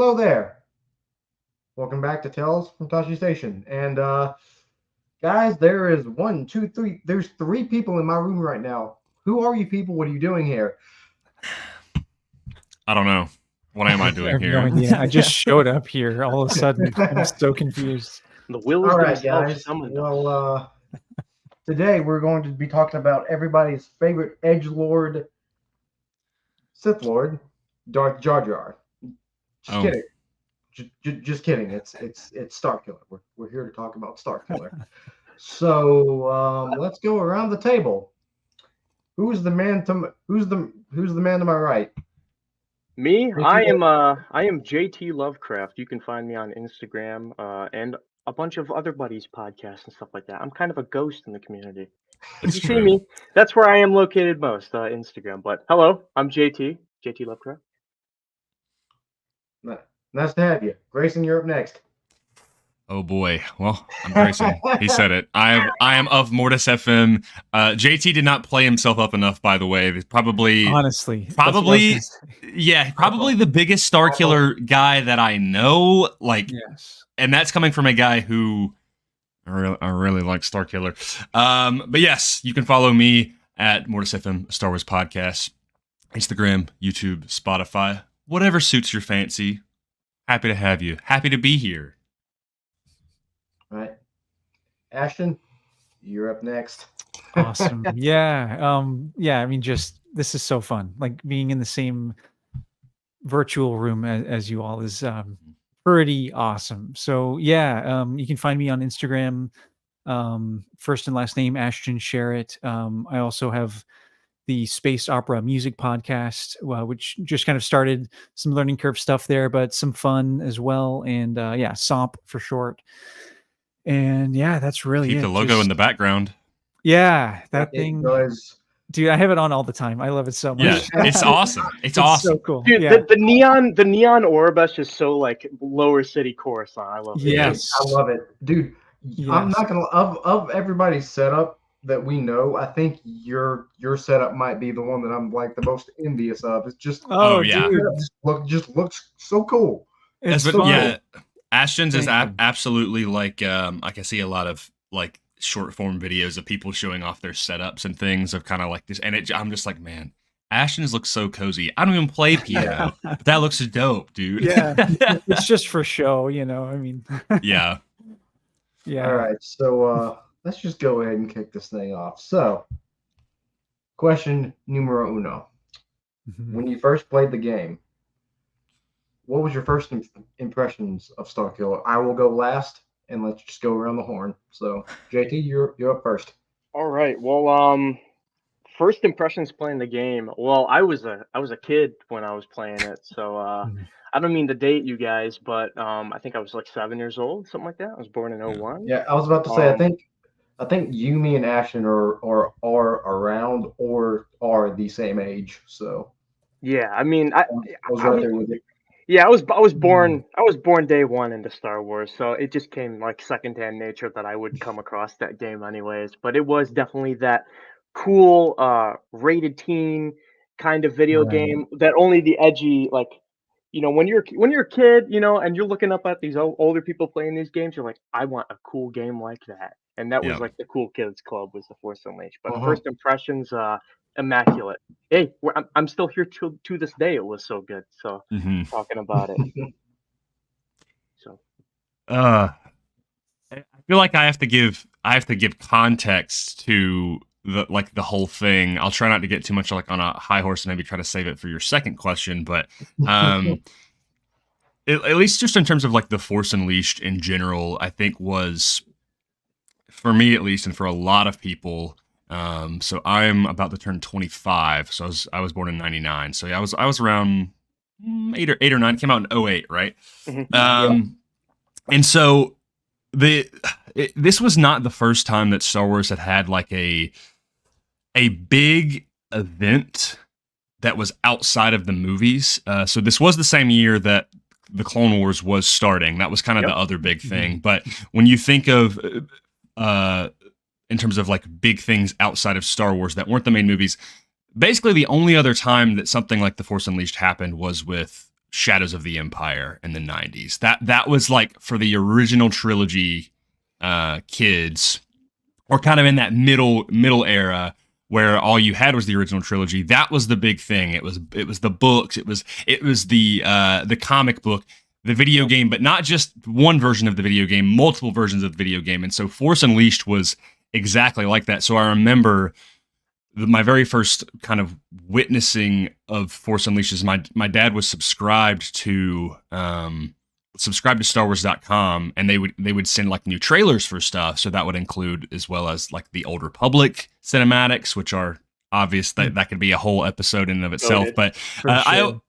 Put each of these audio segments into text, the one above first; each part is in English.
Hello there. Welcome back to Tales from Tosche Station. And guys, there is one, two, three. There's three people in my room right now. Who are you people? What are you doing here? I don't know. What am I doing here? I have no idea. I just showed up here all of a sudden. I'm so confused. The wills All right, themselves guys. summoned us. Well, today we're going to be talking about everybody's favorite edgelord, Sith Lord, Darth Jar Jar. Just kidding. Just kidding. It's Starkiller. We're here to talk about Starkiller. So let's go around the table. Who's the man to my right? Me? I am JT Lovecraft. You can find me on Instagram and a bunch of other buddies' podcasts and stuff like that. I'm kind of a ghost in the community. If you see me, that's where I am located most, Instagram. But hello, I'm JT Lovecraft. Nice to have you. Grayson, you're up next. Oh boy. Well, I'm Grayson. He said it. I am of MortisFM. JT did not play himself up enough, by the way. Probably the biggest Starkiller guy that I know. Yes. And that's coming from a guy who I really like Starkiller. But yes, you can follow me at MortisFM, Star Wars Podcast, Instagram, YouTube, Spotify, whatever suits your fancy. Happy to have you. Happy to be here. All right. Ashton, you're up next. Awesome. Yeah. I mean, this is so fun. Like being in the same virtual room as you all is pretty awesome. So yeah, you can find me on Instagram, first and last name Ashton Sharret. I also have the Space Opera Music Podcast, which just kind of started some learning curve stuff there, but some fun as well. And SOMP for short. And yeah, that's really Keep the logo in the background. Yeah, that thing. Dude, I have it on all the time. I love it so much. Yeah, it's awesome. It's awesome. So cool. Dude, yeah. the neon orb is just so like Lower City Coruscant. I love it. Yes. I love it. Dude, yes. I'm not gonna of everybody's setup that we know, I think your setup might be the one that I'm like the most envious of. It's just just looks so cool. Ashton's is absolutely like I can see a lot of like short form videos of people showing off their setups and things of kind of like this, and I'm just like, man, Ashton's looks so cozy. I don't even play piano, but that looks dope, dude. Yeah, it's just for show, I mean. Yeah. All right, so let's just go ahead and kick this thing off. So, question numero uno: when you first played the game, what was your first impressions of Starkiller? I will go last, and let's just go around the horn. So, JT, you're up first. All right. Well, first impressions playing the game. Well, I was a kid when I was playing it, so I don't mean to date you guys, but I think I was like 7 years old, something like that. I was born in 01. Yeah, I was about to say, I think you, me, and Ashton are around or are the same age. So. Yeah, I mean, I was right there with you. Yeah, I was born day one into Star Wars, so it just came like secondhand nature that I would come across that game anyways. But it was definitely that cool rated teen kind of video game that only the edgy, like, when you're a kid, and you're looking up at these older people playing these games, you're like, I want a cool game like that. And that was like the cool kids club was the Force Unleashed. But first impressions, immaculate. Hey, I'm still here to this day. It was so good. So talking about it. So, I feel like I have to give context to the whole thing. I'll try not to get too much like on a high horse and maybe try to save it for your second question. But at least just in terms of like the Force Unleashed in general, I think was, for me at least, and for a lot of people. So I'm about to turn 25. So I was born in 99. So yeah, I was around 8 or 9. It came out in 08, right? And so this was not the first time that Star Wars had like a big event that was outside of the movies. So this was the same year that the Clone Wars was starting. That was kind of the other big thing. But when you think of in terms of like big things outside of Star Wars that weren't the main movies, basically the only other time that something like The Force Unleashed happened was with Shadows of the Empire in the 90s. That was like for the original trilogy kids, or kind of in that middle era where all you had was the original trilogy. That was the big thing. It was the books. It was the comic book, the video game, but not just one version of the video game, multiple versions of the video game. And so Force Unleashed was exactly like that. So I remember my very first kind of witnessing of Force Unleashed is my dad was subscribed to StarWars.com, and they would send like new trailers for stuff. So that would include, as well as like the Old Republic cinematics, which are obvious. That could be a whole episode in and of itself. But sure. I owe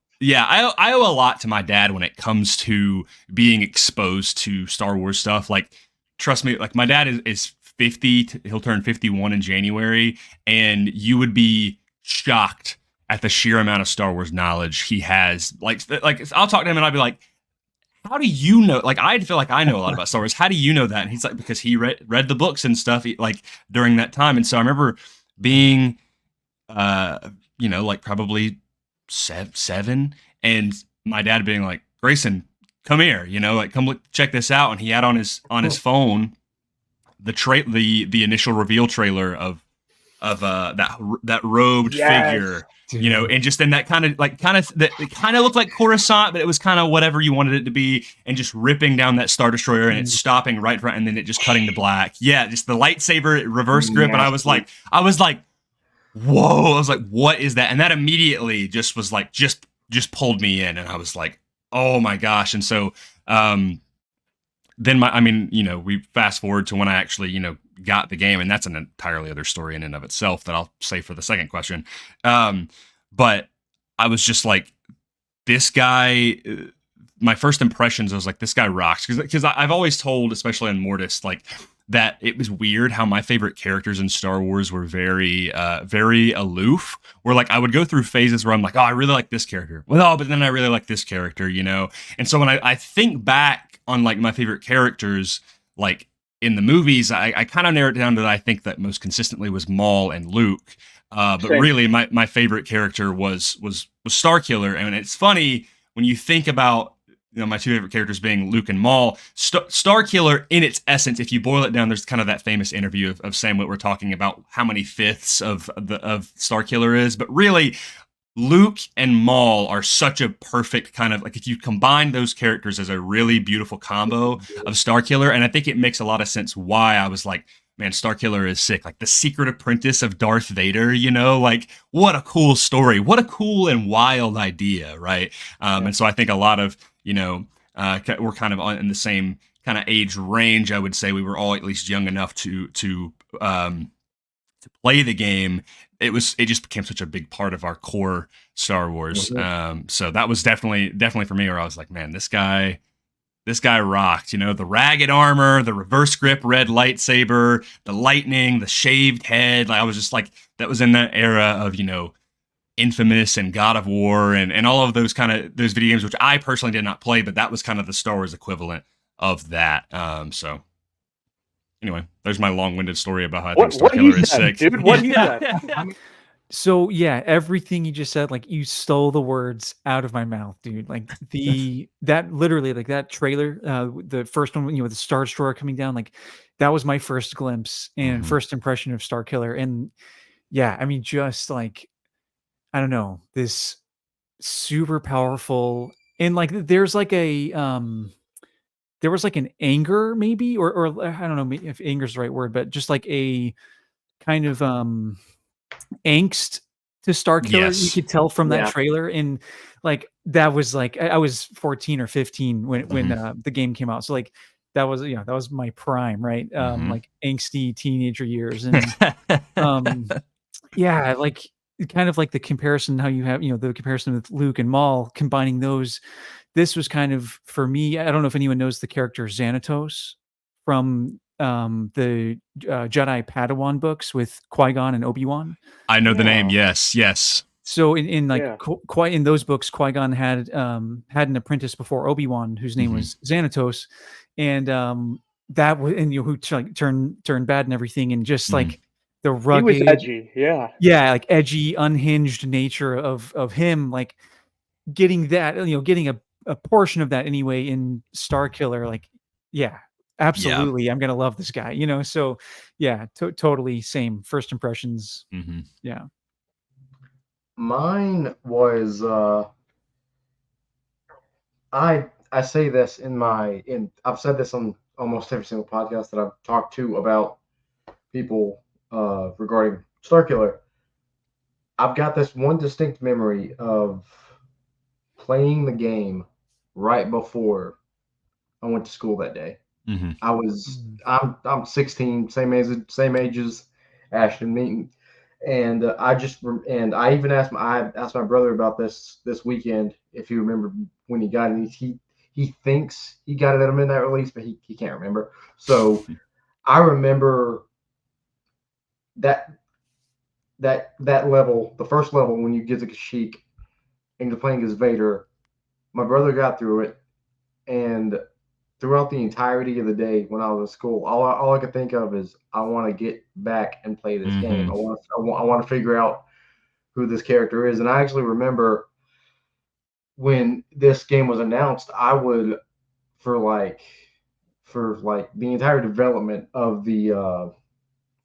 a lot to my dad when it comes to being exposed to Star Wars stuff. Like, trust me, like my dad is 50. He'll turn 51 in January, and you would be shocked at the sheer amount of Star Wars knowledge he has. Like I'll talk to him and I'll be like, how do you know? Like, I feel like I know a lot about Star Wars. How do you know that? And he's like, because he read the books and stuff like during that time. And so I remember being, like probably 7, and my dad being like, Grayson, come here, like come look, check this out. And he had on his phone the initial reveal trailer of that robed figure. Dude. And just in that kind of it kind of looked like Coruscant, but it was kind of whatever you wanted it to be, and just ripping down that Star Destroyer and it's stopping right front, and then it just cutting to black. Yeah, just the lightsaber reverse grip, and I was like, whoa! I was like, what is that? And that immediately just was like just pulled me in, and I was like, oh my gosh! And so then we fast forward to when I actually got the game, and that's an entirely other story in and of itself that I'll say for the second question. But I was just like, this guy, my first impressions, I was like, this guy rocks. Because I've always told, especially on Mortis, like that it was weird how my favorite characters in Star Wars were very, very aloof. Where like I would go through phases where I'm like, oh, I really like this character. Well, but then I really like this character, And so when I think back on like my favorite characters, like in the movies, I kind of narrowed it down to that I think that most consistently was Maul and Luke. But really, my favorite character was Starkiller. And it's funny when you think about my two favorite characters being Luke and Maul. Starkiller, in its essence, if you boil it down, there's kind of that famous interview of Sam Witwer talking about how many fifths of Starkiller is. But really, Luke and Maul are such a perfect kind of like, if you combine those characters as a really beautiful combo of Starkiller, and I think it makes a lot of sense why I was like, man, Starkiller is sick. Like the secret apprentice of Darth Vader, like what a cool story. What a cool and wild idea, right? And so I think a lot of, we're kind of in the same kind of age range. I would say we were all at least young enough to play the game. It just became such a big part of our core Star Wars. So that was definitely for me where I was like, man, this guy rocked, the ragged armor, the reverse grip red lightsaber, the lightning, the shaved head. Like I was just like, that was in that era of, Infamous and God of War and all of those those video games, which I personally did not play, but that was kind of the Star Wars equivalent of that. So anyway, there's my long-winded story about how I think Starkiller is sick. Dude, what you said? So yeah, everything you just said, like you stole the words out of my mouth, dude. Like that literally, like that trailer, the first one, with the Star Destroyer coming down, like that was my first glimpse and first impression of Starkiller. And yeah, I mean, just like, I don't know, this super powerful, and like there's like a there was like an anger maybe, or I don't know if anger is the right word, but just like a kind of angst to Starkiller. Yes. You could tell from that trailer, and like that was like I was 14 or 15 when the game came out, so like that was my prime, right? Like angsty teenager years, and yeah, like kind of like the comparison, how you have the comparison with Luke and Maul, combining those. This was kind of, for me, I don't know if anyone knows the character Xanatos from the Jedi Padawan books with Qui-Gon and Obi-Wan. I know the name. Yes. So in those books, Qui-Gon had an apprentice before Obi-Wan whose name was Xanatos, and that was, and who turned bad and everything, and just like the rugged, he was edgy, like edgy, unhinged nature of him, like getting that, getting a portion of that anyway in Starkiller, like, yeah, absolutely, I'm gonna love this guy, So, yeah, totally same first impressions. Mm-hmm. Yeah. Mine was I say this I've said this on almost every single podcast that I've talked to about people regarding Starkiller. I've got this one distinct memory of playing the game right before I went to school that day. Mm-hmm. I'm 16, same age as Ashton Meeting, and I even asked my brother about this weekend if he remembered when he got it. He thinks he got it at a midnight release, but he can't remember. So I remember that level, the first level when you get the Kashyyyk and you're playing as Vader. My brother got through it, and throughout the entirety of the day when I was at school, all I could think of is I want to get back and play this game. I want to figure out who this character is. And I actually remember when this game was announced, I would for like the entire development of the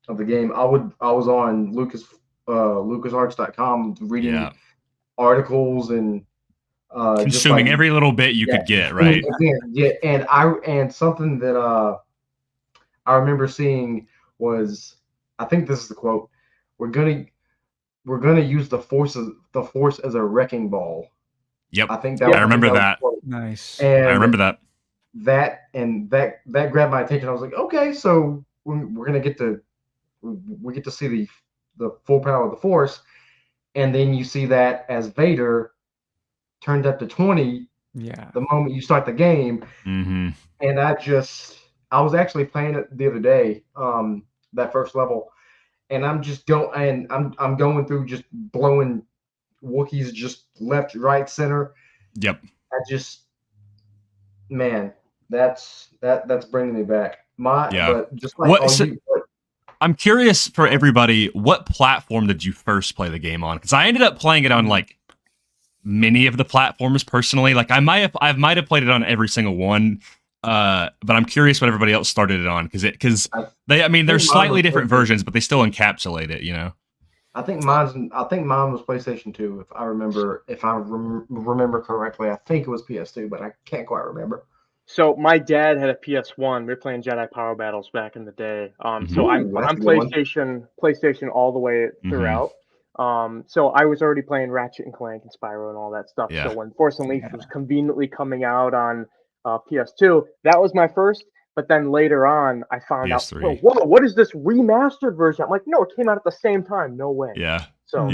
game, I was on LucasArts.com reading articles and consuming every little bit you could get, right? And something that I remember seeing was, I think this is the quote: "We're gonna use the force as a wrecking ball." Yep, I think I remember that. Nice. And I remember that. That grabbed my attention. I was like, okay, so we're gonna get to see the full power of the Force, and then you see that as Vader turned up to 20 the moment you start the game. Mm-hmm. And I was actually playing it the other day, that first level, and I'm going through just blowing Wookiees just left, right, center. Yep. Man, that's bringing me back. But just like I'm curious for everybody, what platform did you first play the game on? Because I ended up playing it on like many of the platforms personally. Like I might have played it on every single one. But I'm curious what everybody else started it on, because there's slightly different versions, but they still encapsulate it, I think mine was PlayStation 2, if I remember correctly. I think it was PS2, but I can't quite remember. So my dad had a PS1. We were playing Jedi Power Battles back in the day. So I'm PlayStation all the way throughout. So I was already playing Ratchet and Clank and Spyro and all that stuff. Yeah. So when Force Unleashed was conveniently coming out on PS2, that was my first. But then later on, I found PS3. out, whoa, what is this remastered version? I'm like, no, it came out at the same time. No way. Yeah. So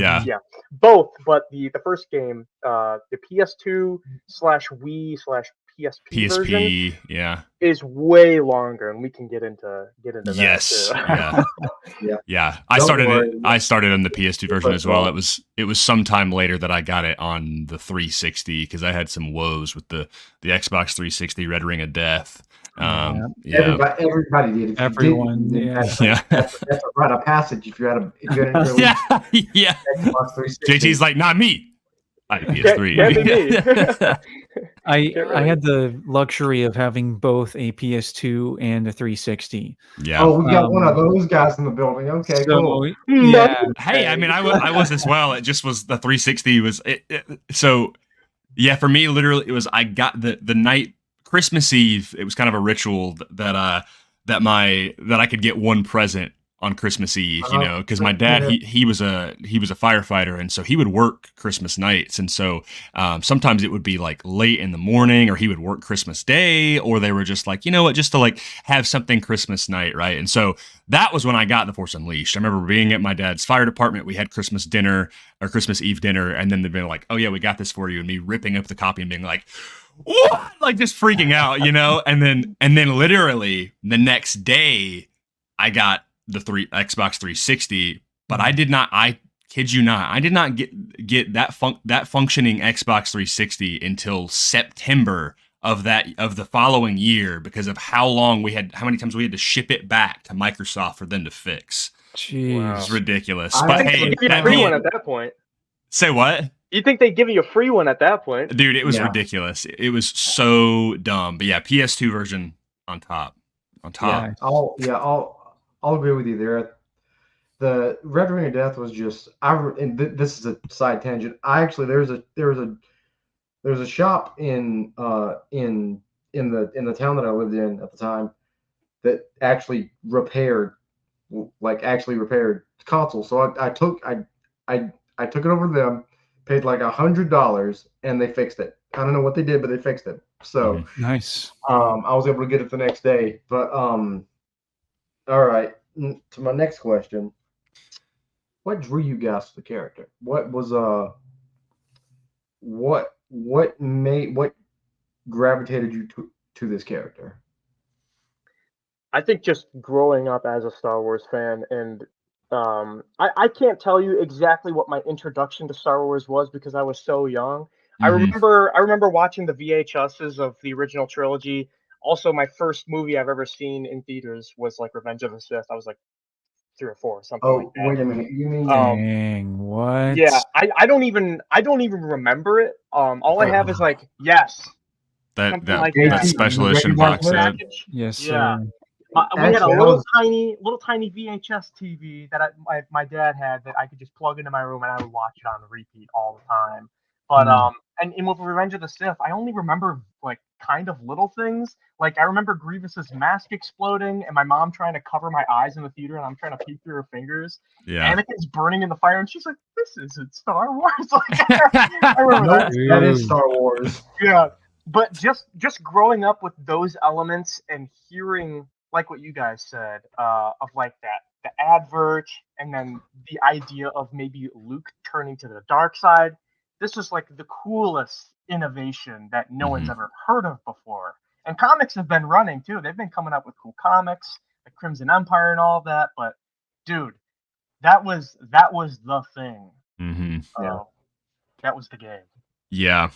both. But the first game, the PS2/Wii/PSP version, is way longer, and we can get into that. Yes. Too. Yeah. I started on the PS2 version as well. It was sometime later that I got it on the 360, because I had some woes with the Xbox 360 Red Ring of Death. Everybody did. Everyone, that's a rite of passage if you had an Xbox 360. JT's like, not me. I had PS3. I had the luxury of having both a PS2 and a 360. Yeah. Oh, we got one of those guys in the building. Okay, cool. Yeah. Hey, I was as well. It just was the 360 was so. Yeah, for me, literally, it was I got the night. Christmas Eve, it was kind of a ritual that I could get one present on Christmas Eve, because my dad he was a firefighter, and so he would work Christmas nights, and so sometimes it would be like late in the morning, or he would work Christmas Day, or they were just like, just to like have something Christmas night, right? And so that was when I got The Force Unleashed. I remember being at my dad's fire department. We had Christmas dinner or Christmas Eve dinner, and then they'd be like, "Oh yeah, we got this for you," and me ripping up the copy and being like, what? Like just freaking out, and then literally the next day I got the Xbox 360, but I kid you not, I did not get that functioning Xbox 360 until September of the following year, because of how many times we had to ship it back to Microsoft for them to fix. Jeez. It was ridiculous. But hey, at that point. Say what? You think they'd give you a free one at that point? Dude, it was Yeah. ridiculous. It was so dumb. But yeah, PS2 version on top. On top. I'll agree with you there. The Red Ring of Death was just this is a side tangent. There's a shop in the town that I lived in at the time that actually repaired consoles. So I took it over to them, paid like $100, and they fixed it. I don't know what they did, but they fixed it. So Nice. I was able to get it the next day. But all right, to my next question. What drew you guys to the character? What was what gravitated you to this character? I think just growing up as a Star Wars fan, and I can't tell you exactly what my introduction to Star Wars was because I was so young. I remember watching the VHSs of the original trilogy. Also, my first movie I've ever seen in theaters was like Revenge of the Sith. I was like 3 or 4, something like that. Wait a minute. You mean Dang, what? Yeah, I don't even remember it. All I have is like yes, That like that that. special edition box set. Yes, sir. Yeah. We had a little tiny VHS TV that my dad had that I could just plug into my room and I would watch it on repeat all the time. But and with Revenge of the Sith, I only remember like kind of little things. Like I remember Grievous's mask exploding and my mom trying to cover my eyes in the theater and I'm trying to peek through her fingers. Yeah. Anakin's burning in the fire and she's like, "This isn't Star Wars." Like, I remember that is Star Wars. Yeah. But just growing up with those elements and hearing like what you guys said, of like the advert and then the idea of maybe Luke turning to the dark side. This is like the coolest innovation that no one's ever heard of before. And comics have been running too. They've been coming up with cool comics, like Crimson Empire and all that. But dude, that was the thing. That was the game. Yeah.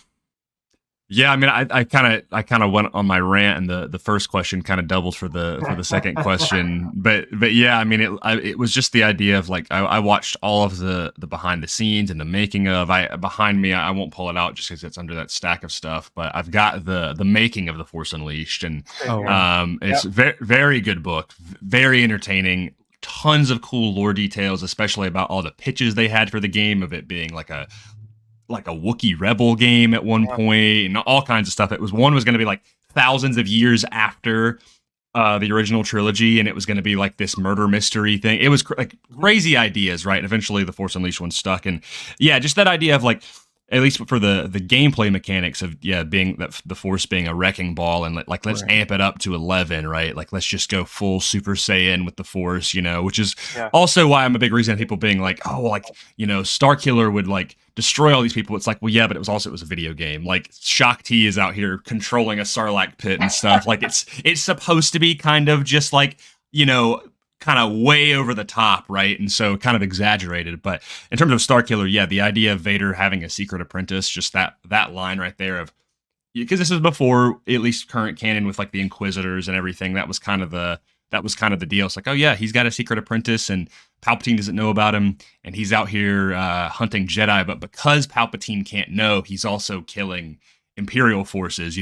Yeah, I mean, I kind of went on my rant, and the first question kind of doubled for the second question. But yeah, I mean, it was just the idea of like I watched all of the behind the scenes and the making of. Behind me, I won't pull it out just because it's under that stack of stuff. But I've got the making of The Force Unleashed, and it's very good book, very entertaining. Tons of cool lore details, especially about all the pitches they had for the game of it being like a Wookiee rebel game at one point and all kinds of stuff. It was going to be like thousands of years after the original trilogy, and it was going to be like this murder mystery thing. It was like crazy ideas, right? And eventually the Force Unleashed one stuck. And yeah, just that idea of like, at least for the gameplay mechanics of being that the Force being a wrecking ball and like let's amp it up to 11, right? Like let's just go full Super Saiyan with the Force, which is also why I'm a big reason of people being like, oh, like Starkiller would like destroy all these people. It's like, well, yeah, but it was a video game. Like Shaak Ti is out here controlling a Sarlacc pit and stuff. Like it's supposed to be kind of just like kind of way over the top, right? And so kind of exaggerated. But in terms of Starkiller, yeah, the idea of Vader having a secret apprentice, just that line right there of, because this was before at least current canon with like the Inquisitors and everything. That was kind of the deal. It's like, oh yeah, he's got a secret apprentice and Palpatine doesn't know about him, and he's out here hunting Jedi. But because Palpatine can't know, he's also killing Imperial forces,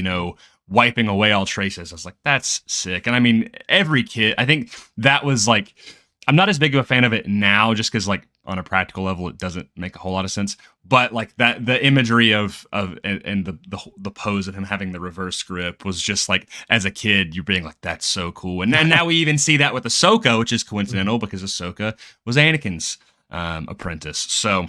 wiping away all traces. I was like, that's sick. And I mean, every kid, I think that was like, I'm not as big of a fan of it now just because like on a practical level, it doesn't make a whole lot of sense. But like that, the imagery of and the pose of him having the reverse grip was just like, as a kid, you're being like, that's so cool. And then now we even see that with Ahsoka, which is coincidental because Ahsoka was Anakin's apprentice. So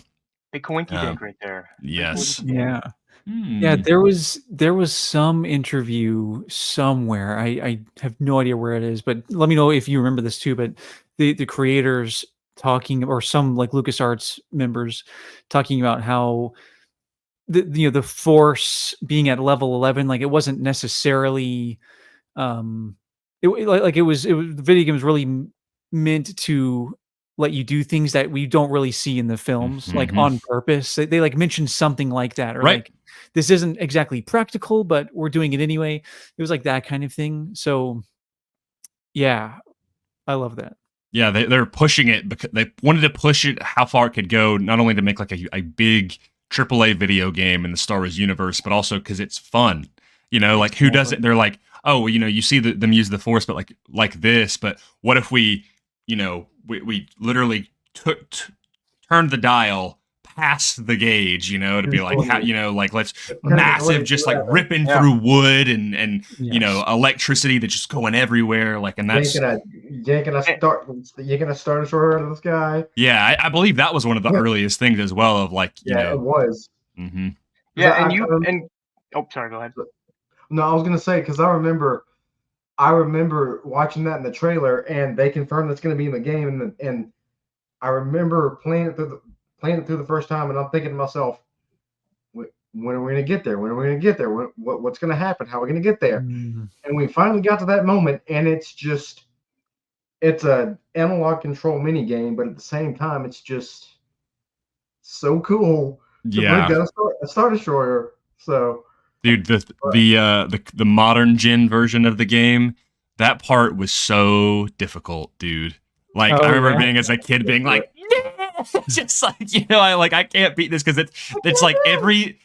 big coinky dink right there. Yes. Yeah. Yeah, there was some interview somewhere. I have no idea where it is, but let me know if you remember this too. But the creators talking, or some like LucasArts members talking about how the Force being at level 11, like it wasn't necessarily it was the video game was really meant to let you do things that we don't really see in the films, like on purpose. They like mentioned something like that, or like, this isn't exactly practical, but we're doing it anyway. It was like that kind of thing. So yeah, I love that. Yeah, they're pushing it because they wanted to push it how far it could go, not only to make like a big AAA video game in the Star Wars universe, but also because it's fun. You know, like who does it? They're like, oh, well, you know, you see them use the Force, but like this. But what if we, you know, we literally turned the dial past the gauge, you know, to be like, how, you know, like let's massive, just like ripping through wood and you know, electricity that's just going everywhere, like, and that's yanking a Star Destroyer out of the sky. Yeah, I believe that was one of the earliest things as well, of like, you know, it was. Mm-hmm. Yeah, oh, sorry, go ahead. No, I was gonna say, because I remember watching that in the trailer, and they confirmed it's gonna be in the game, and I remember playing it through the first time, and I'm thinking to myself, when are we gonna get there? When are we gonna get there? What's gonna happen? How are we gonna get there? And we finally got to that moment, and it's a analog control mini game, but at the same time, it's just so cool to bring down a Star Destroyer. So, dude, the modern gen version of the game, that part was so difficult, dude. Like, I remember being as a kid being like, just like, you know, I can't beat this, because it's like every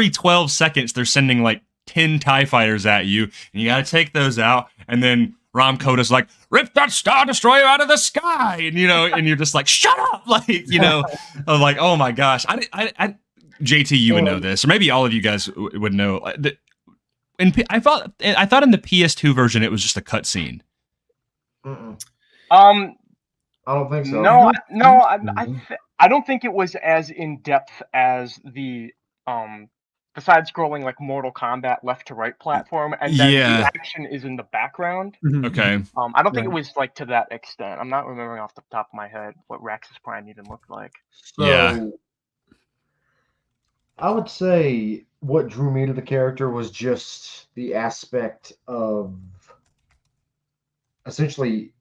12 seconds they're sending like 10 TIE fighters at you, and you gotta take those out, and then Rom Koda's like, rip that Star Destroyer out of the sky, and you know, and you're just like, shut up, like, you know, I'm like, oh my gosh, I JT, you would know this, or maybe all of you guys would know. I thought in the PS2 version it was just a cutscene. I don't think so. No, I don't think it was as in depth as the side-scrolling like Mortal Kombat left to right platform, and then the action is in the background. Okay. I don't think it was like to that extent. I'm not remembering off the top of my head what Raxus Prime even looked like. So, I would say what drew me to the character was just the aspect of essentially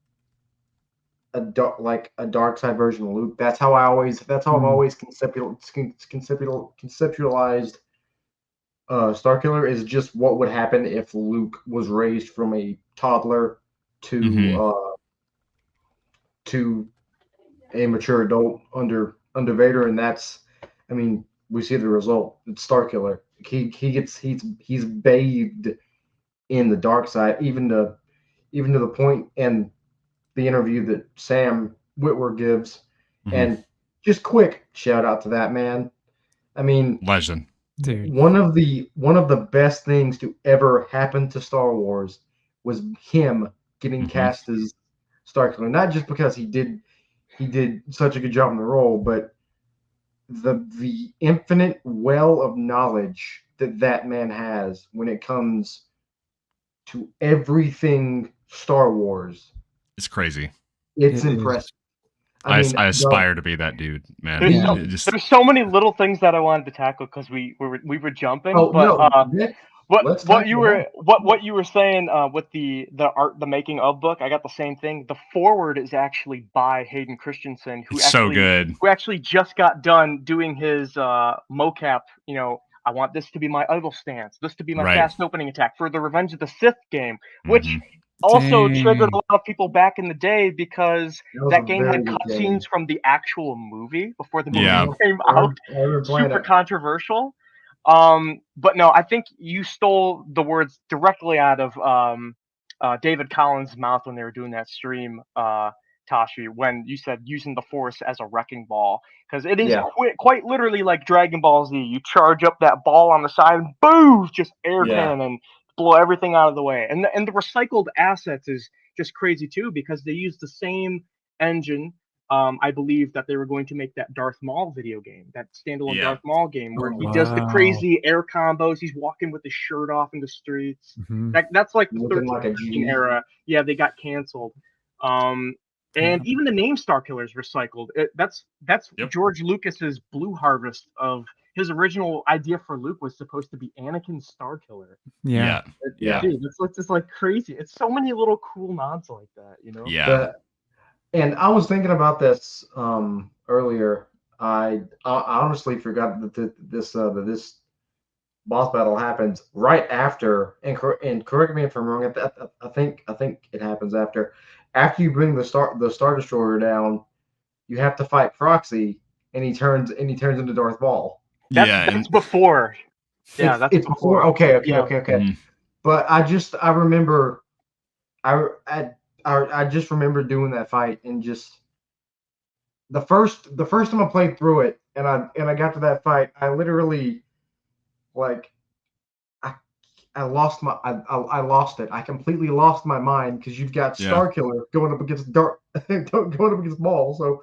a dark side version of Luke. That's how I've always conceptualized Starkiller, is just what would happen if Luke was raised from a toddler to a mature adult under Vader, and that's, I mean, we see the result. It's Starkiller. He's bathed in the dark side, even to the point, and the interview that Sam Witwer gives, and just quick shout out to that man. I mean, legend, dude. One of the best things to ever happen to Star Wars was him getting cast as Starkiller. Not just because he did such a good job in the role, but the infinite well of knowledge that man has when it comes to everything Star Wars. It's crazy. It's impressive. I aspire to be that dude, man. There's so many little things that I wanted to tackle because we were jumping. What you were saying with the art, the making of book, I got the same thing. The foreword is actually by Hayden Christensen, who actually just got done doing his mocap. You know, I want this to be my idle stance, this to be my fast opening attack for the Revenge of the Sith game, which also triggered a lot of people back in the day, because that game had cutscenes from the actual movie before the movie came out. Super controversial. But no, I think you stole the words directly out of David Collins' mouth when they were doing that stream, Tashi, when you said using the Force as a wrecking ball, because it is quite literally like Dragon Ball Z. You charge up that ball on the side and boom, just air cannon and blow everything out of the way. And the recycled assets is just crazy too, because they use the same engine. I believe that they were going to make that Darth Maul video game, that standalone Darth Maul game, where he does the crazy air combos. He's walking with his shirt off in the streets. That's like the 13 era. Yeah, they got canceled. And even the name Starkiller is recycled. That's George Lucas's Blue Harvest of his original idea for Luke was supposed to be Anakin Starkiller. Yeah. Dude, it's just like crazy. It's so many little cool nods like that, you know? Yeah. And I was thinking about this earlier. I honestly forgot that this boss battle happens right after, and correct me if I'm wrong. I think it happens after you bring the Star Destroyer down. You have to fight Proxy, and he turns into Darth Maul. That's before. Yeah, that's it's before. Okay. Mhm. But I remember, I just remember doing that fight and just the first time I played through it and I got to that fight, I literally like I lost I lost it. I completely lost my mind because you've got Yeah. Starkiller going up against going up against Maul. So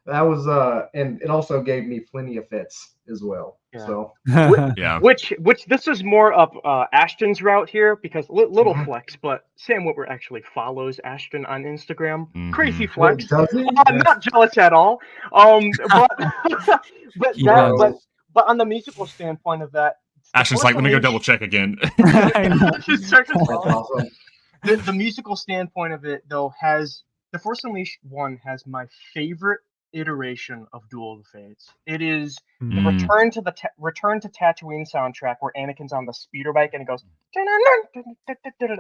that was and it also gave me plenty of fits as well. Yeah. So Yeah. Which this is more up Ashton's route here because little Mhm. flex, but Sam Witwer actually follows Ashton on Instagram. Mhm. Crazy Wait, flex. does he? I'm not jealous at all. But but He that does. but on the musical standpoint of that, the Ashton's Force like, let me go Unleashed- double check again. I know. Just check his That's phone. awesome. The musical standpoint of it though has the Force Unleashed one has my favorite iteration of Duel of the Fates. It is the Mm. Return to Tatooine soundtrack where Anakin's on the speeder bike and it goes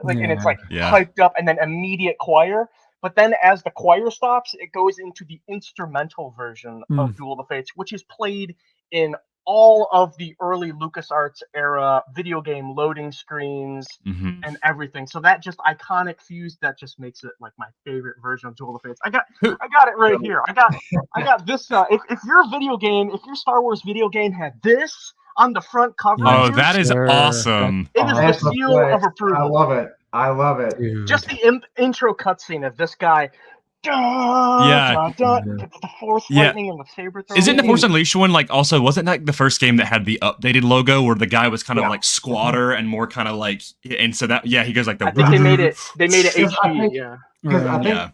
like and it's like Yeah. hyped up and then immediate choir. But then as the choir stops, it goes into the instrumental version of Duel of the Fates, which is played in all of the early LucasArts era video game loading screens Mhm. and everything. So that just iconic fuse that just makes it like my favorite version of Duel of the Fates. I got it right here. I got this. If your Star Wars video game had this on the front cover, Yeah. Oh, dude, that is Sure. awesome. it is That's the a seal flex. of approval. I love it. I love it. Dude. Just the intro cutscene of this guy. Yeah. The Force Yeah. lightning and the saber throwing. Isn't the Force Unleashed one like also wasn't like the first game that had the updated logo where the guy was kind of Yeah. like squatter and more kind of like and so that he goes like the I think they made it Because I HD. think- Yeah. Because Right.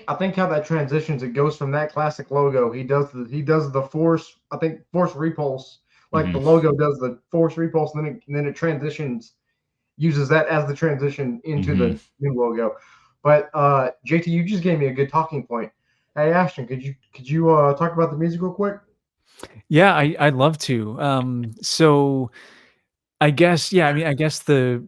I think how that transitions, it goes from that classic logo. He does the Force. I think Force Repulse, like the logo does the Force Repulse, and then it transitions, uses that as the transition into the new logo. But JT, you just gave me a good talking point. Hey Ashton, could you talk about the music real quick? Yeah, I'd love to. So I guess, yeah, I mean, I guess the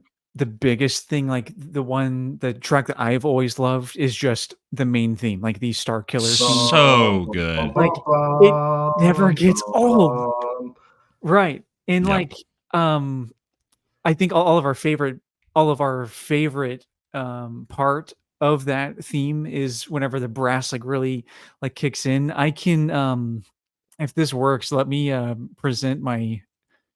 biggest thing, like the track that I've always loved is just the main theme, like the Starkiller theme. So good. Like, it never gets old. Right. And Yep. like, I think all of our favorite part of that theme is whenever the brass like really like kicks in. I can if this works, let me present my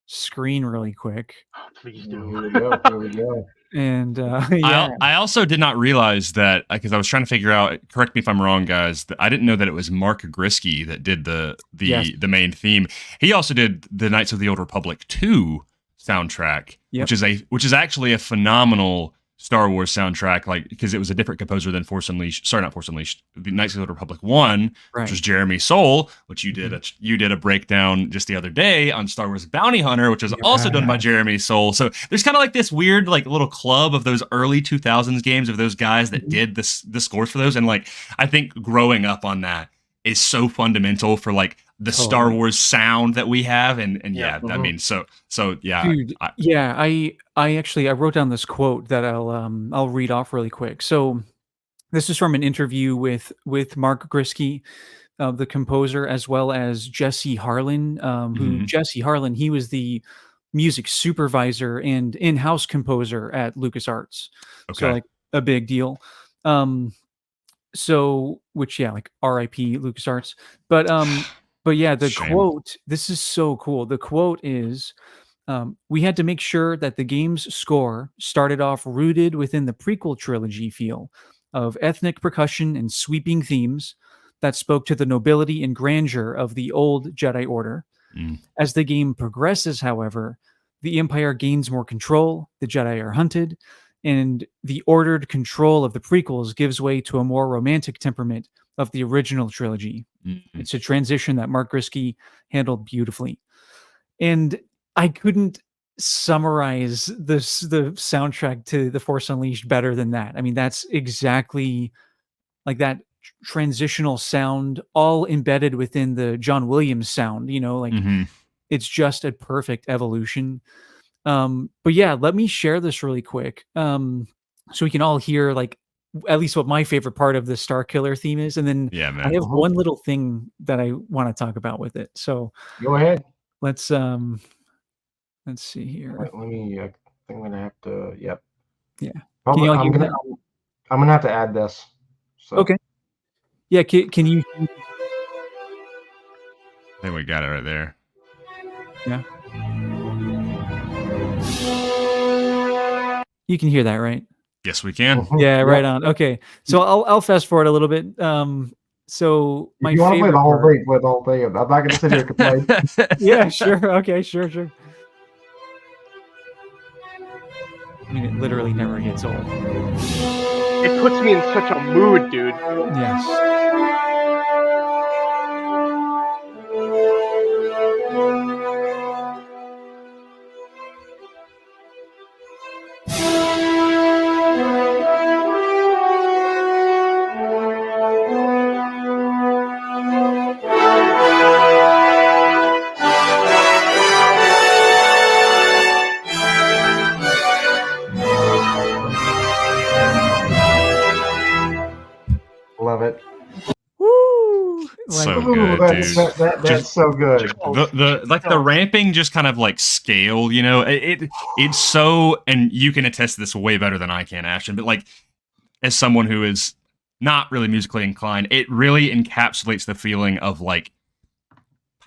screen really quick. Oh, please Here do. we go. Here we go. And yeah. I also did not realize that because I was trying to figure out. Correct me if I'm wrong, guys. That I didn't know that it was Mark Grisky that did the Yes. main theme. He also did the Knights of the Old Republic 2 soundtrack, Yep. which is actually a phenomenal Star Wars soundtrack. Like because it was a different composer than Force Unleashed. Sorry, not Force Unleashed. The Knights of the Old Republic 1, Right. which was Jeremy Soule, which you did a breakdown just the other day on Star Wars Bounty Hunter, which was also done by Jeremy Soule. So there's kind of like this weird like little club of those early 2000s games of those guys that did the scores for those, and like I think growing up on that is so fundamental for like the Star Wars sound that we have, and yeah, I mean so yeah, Dude, yeah, I actually I wrote down this quote that I'll read off really quick. So this is from an interview with Mark Grisky, the composer, as well as Jesse Harlan. Who Jesse Harlan? He was the music supervisor and in-house composer at LucasArts. So Okay. like a big deal. So which yeah, like R.I.P. LucasArts. But yeah, the Shame. quote. This is so cool. The quote is. We had to make sure that the game's score started off rooted within the prequel trilogy feel of ethnic percussion and sweeping themes that spoke to the nobility and grandeur of the old Jedi Order. As the game progresses, however, the Empire gains more control, the Jedi are hunted, and the ordered control of the prequels gives way to a more romantic temperament of the original trilogy. It's a transition that Mark Grisky handled beautifully. And I couldn't summarize the soundtrack to The Force Unleashed better than that. I mean, that's exactly like that transitional sound, all embedded within the John Williams sound. You know, like it's just a perfect evolution. But yeah, let me share this really quick, so we can all hear like at least what my favorite part of the Starkiller theme is, and then Yeah, man. I have one little thing that I want to talk about with it. So Go ahead. Let's see here. Wait, let me. I think I'm gonna have to. Yep. Yeah. I'm, Can you all I'm hear gonna. that? I'm gonna have to add this. So. Okay. Yeah. Can you? I think we got it right there. Yeah. You can hear that, right? Yes, we can. Mhm. Yeah, Yep. right on. Okay, so I'll fast forward a little bit. So If my you want to play favorite the whole part. thing, play the whole thing. I'm not gonna sit here and complain. Yeah, sure. Okay, sure. I mean, it literally never gets old. It puts me in such a mood, dude. Yes. Love it. Woo! So Like, good, that's dude. that's so good. The ramping just kind of like scale, you know, it's so, and you can attest to this way better than I can, Ashton, but like as someone who is not really musically inclined, it really encapsulates the feeling of like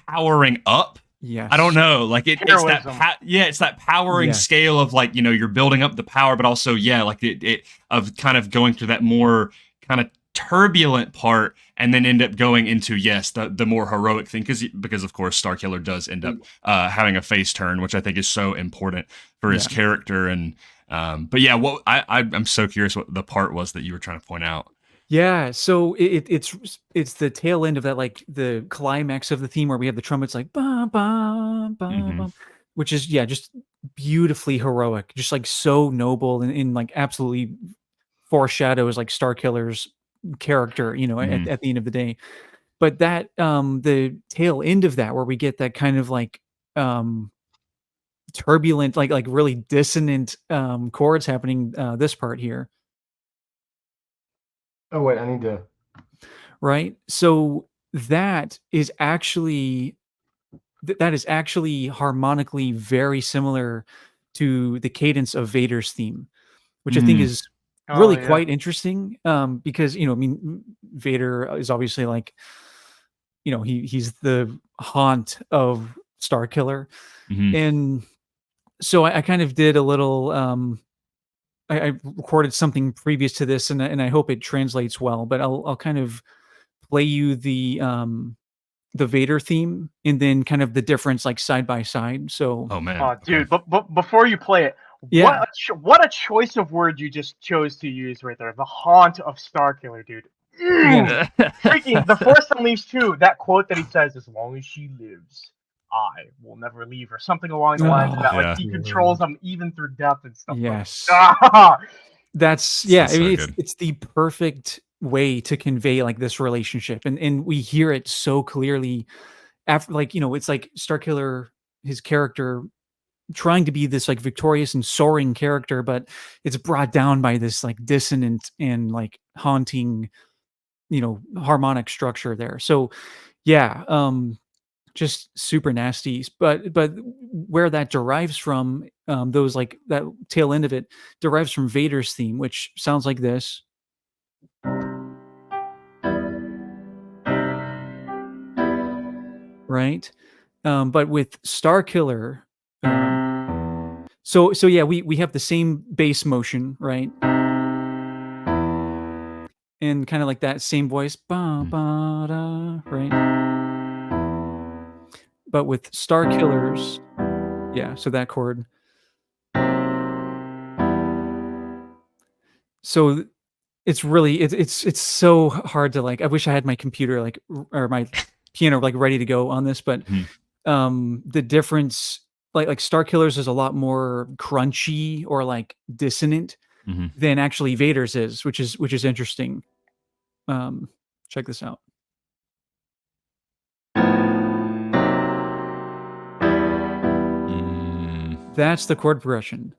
powering up. yes. I don't know, like it's that Heroism. it's that powering Yes. scale of like, you know, you're building up the power, but also like it of kind of going through that more kind of turbulent part and then end up going into the more heroic thing because of course Starkiller does end up having a face turn, which I think is so important for his character. And but yeah, what I'm so curious what the part was that you were trying to point out. Yeah, so it's the tail end of that, like the climax of the theme where we have the trumpets like bum bum bum Mhm. bum, which is just beautifully heroic, just like so noble and like absolutely foreshadows like Starkiller's character, you know, Mhm. at the end of the day. But that the tail end of that where we get that kind of like turbulent, like really dissonant chords happening this part here. Oh wait, I need to. Right? So that is actually that is actually harmonically very similar to the cadence of Vader's theme, which I think Mm. is Oh, really yeah. quite interesting. Because I mean, Vader is obviously like, he's the haunt of Starkiller, Mhm. and so I kind of did a little. I recorded something previous to this, and I hope it translates well. But I'll kind of play you the Vader theme and then kind of the difference like side by side. So Oh man. Oh, Okay. dude, but before you play it, Yeah. what a choice of word you just chose to use right there. The haunt of Starkiller, dude. Yeah. Freaking The Force Unleashed 2, that quote that he says, "As long as she lives, I will never leave," or something along the lines of that. Yeah. Like he controls them even through death and stuff. Yes. Like, That's That's I mean, so good. it's the perfect way to convey like this relationship, and we hear it so clearly after, like, it's like Starkiller, his character trying to be this like victorious and soaring character, but it's brought down by this like dissonant and like haunting, harmonic structure there. So yeah, just super nasty. But where that derives from, those like that tail end of it derives from Vader's theme, which sounds like this. Right? But with Starkiller, so yeah, we have the same bass motion, right? And kind of like that same voice, ba, ba, da, right? But with Starkillers, yeah, so that chord. So it's really it's so hard to like. I wish I had my computer like or my piano like ready to go on this, but Mhm. the difference, like Starkillers is a lot more crunchy or like dissonant Mhm. than actually Vader's is, which is interesting. Check this out. Mm. That's the chord progression.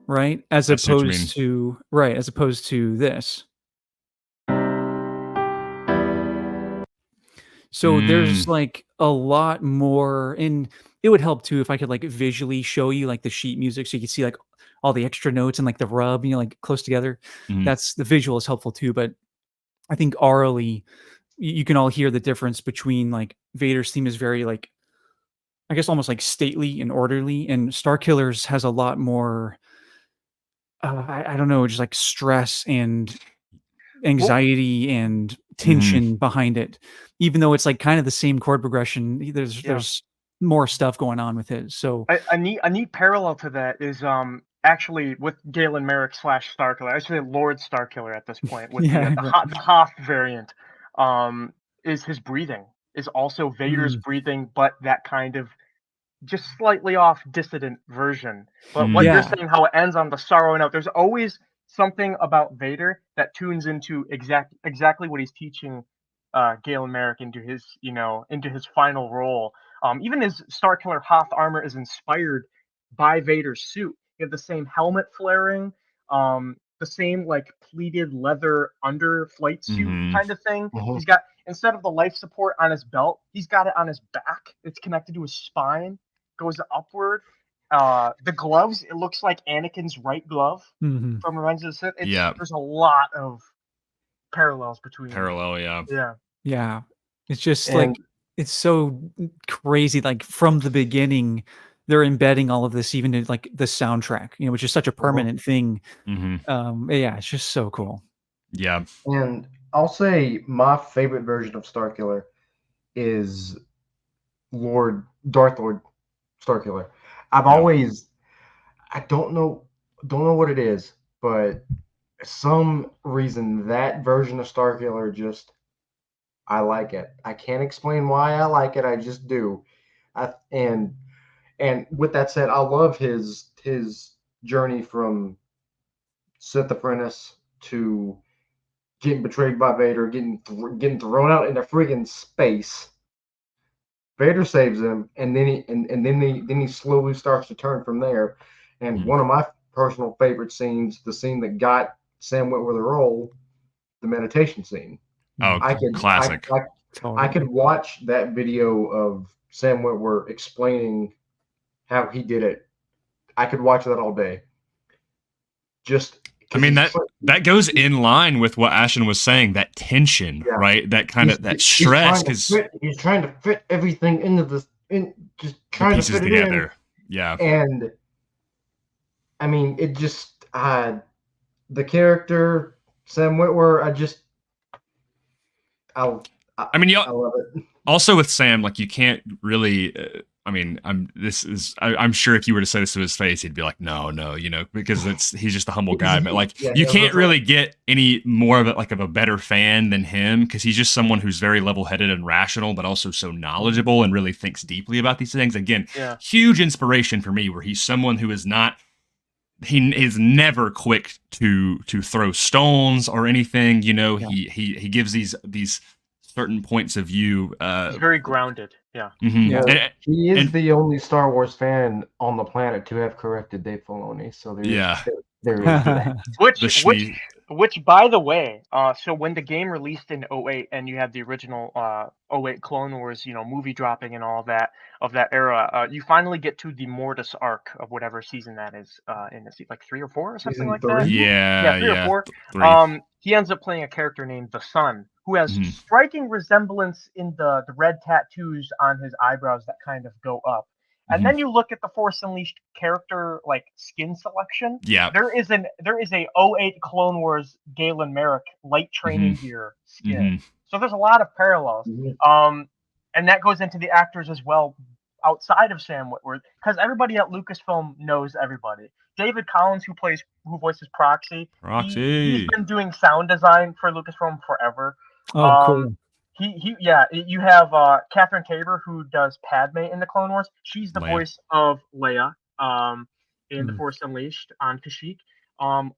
Right? As I see what you mean. as opposed to this. So there's like a lot more, and it would help too if I could like visually show you like the sheet music so you can see like all the extra notes and like the rub, like close together. That's the visual is helpful too, but I think orally you can all hear the difference between like Vader's theme is very like, I guess almost like stately and orderly, and Starkiller's has a lot more I don't know, just like stress and anxiety and tension behind it. Even though it's like kind of the same chord progression, there's more stuff going on with it. So a neat parallel to that is actually with Galen Merrick / Starkiller. I should say Lord Starkiller at this point with the Hoth variant. Is his breathing is also Vader's breathing, but that kind of just slightly off dissident version. But what you're saying, how it ends on the sorrow note, there's always something about Vader that tunes into exactly what he's teaching Galen Merrick into his final role. Even his Starkiller Hoth armor is inspired by Vader's suit. You have the same helmet flaring, the same like pleated leather under flight suit kind of thing. He's got, instead of the life support on his belt, he's got it on his back. It's connected to his spine, goes upward. The gloves, it looks like Anakin's right glove from Revenge of the Sith. There's a lot of parallels between yeah. It's just like, it's so crazy. Like from the beginning, they're embedding all of this even in like the soundtrack, which is such a permanent thing. It's just so cool. Yeah. And I'll say my favorite version of Starkiller is Darth Lord Starkiller. I've always, I don't know what it is, but some reason that version of Starkiller just, I like it. I can't explain why I like it. I just do. And with that said, I love his journey from Sith apprentice to getting betrayed by Vader, getting thrown out into friggin' space. Vader saves him, and then he slowly starts to turn from there. And one of my personal favorite scenes, the scene that got Sam Witwer the role, the meditation scene. Oh, classic. I could watch that video of Sam Witwer explaining how he did it. I could watch that all day. I mean, that goes in line with what Ashton was saying, that tension, right? That kind of that stress, because he's trying to fit everything into just trying to fit it together. And I mean, it just the character Sam Witwer, I love it. Also with Sam, like, you can't really. I'm sure if you were to say this to his face, he'd be like, no, because he's just a humble guy. But like, you can't really get any more of it, like, of a better fan than him, because he's just someone who's very level-headed and rational, but also so knowledgeable and really thinks deeply about these things. Again, huge inspiration for me, where he's someone who is not. He is never quick to throw stones or anything. He gives these certain points of view. He's very grounded. He is the only Star Wars fan on the planet to have corrected Dave Filoni. So there is that. Which, by the way, so when the game released in 2008, and you had the original 2008 Clone Wars, movie dropping and all that of that era, you finally get to the Mortis arc of whatever season that is, in the like 3 or 4 or something like that. 3 or 4. He ends up playing a character named the Sun, who has striking resemblance in the red tattoos on his eyebrows that kind of go up. And then you look at the Force Unleashed character like skin selection. There is a 2008 Clone Wars Galen Merrick light training gear skin. So there's a lot of parallels. And that goes into the actors as well outside of Sam Witwer, because everybody at Lucasfilm knows everybody. David Collins, who voices Proxy. He's been doing sound design for Lucasfilm forever. Oh, cool. You have Catherine Tabor, who does Padme in the Clone Wars. She's the voice of Leia in The Force Unleashed on Kashyyyk.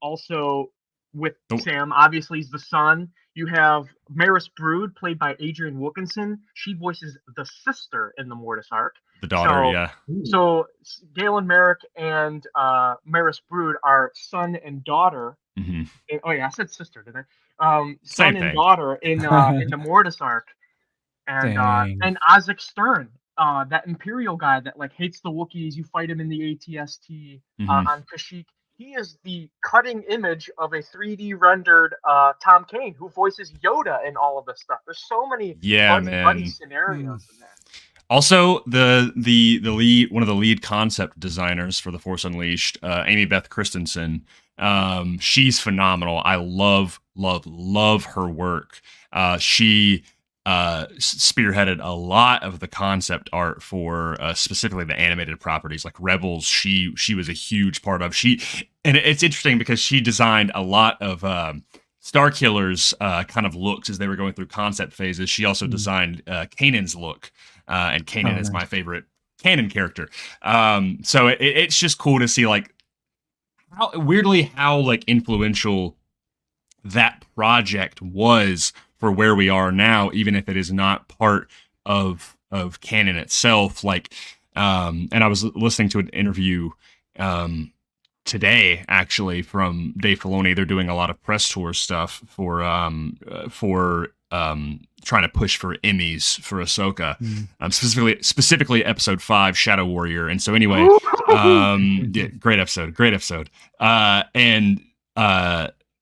Also with Sam, obviously, he's the son. You have Maris Brood, played by Adrienne Wilkinson. She voices the sister in the Mortis arc. The daughter, So Galen Merrick and Maris Brood are son and daughter. I said sister, didn't I? Son and daughter in the Mortis arc. and Isaac Stern, that Imperial guy that like hates the Wookiees. You fight him in the ATST on Kashyyyk. He is the cutting image of a 3D rendered Tom Kane who voices Yoda in all of this stuff. There's so many buddy scenarios in there. Also, the lead, one of the lead concept designers for The Force Unleashed, Amy Beth Christensen, she's phenomenal. I love her work. She spearheaded a lot of the concept art for specifically the animated properties like Rebels. She was a huge part of. And it's interesting because she designed a lot of Starkiller's kind of looks as they were going through concept phases. She also designed Kanan's look, and Kanan is my favorite canon character. So it's just cool to see like how like influential that project was for where we are now, even if it is not part of canon itself. Like, and I was listening to an interview today, actually, from Dave Filoni. They're doing a lot of press tour stuff for trying to push for Emmys for Ahsoka, specifically episode 5, Shadow Warrior. And so anyway, yeah, great episode. And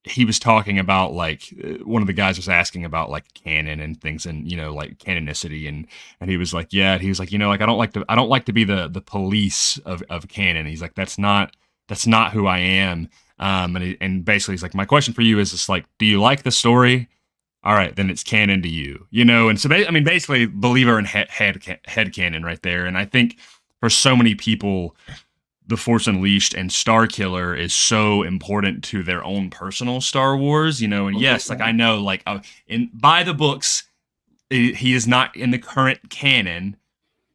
he was talking about like one of the guys was asking about like canon and things and, you know, like canonicity. And he was like, you know, like, I don't like to be the police of canon. He's like, that's not who I am. And basically he's like, my question for you is just like, do you like the story? All right, then it's canon to you, you know? And so, I mean, basically believer and head canon right there. And I think for so many people, The Force Unleashed and Starkiller is so important to their own personal Star Wars, you know? And yes, like I know, like by the books, he is not in the current canon,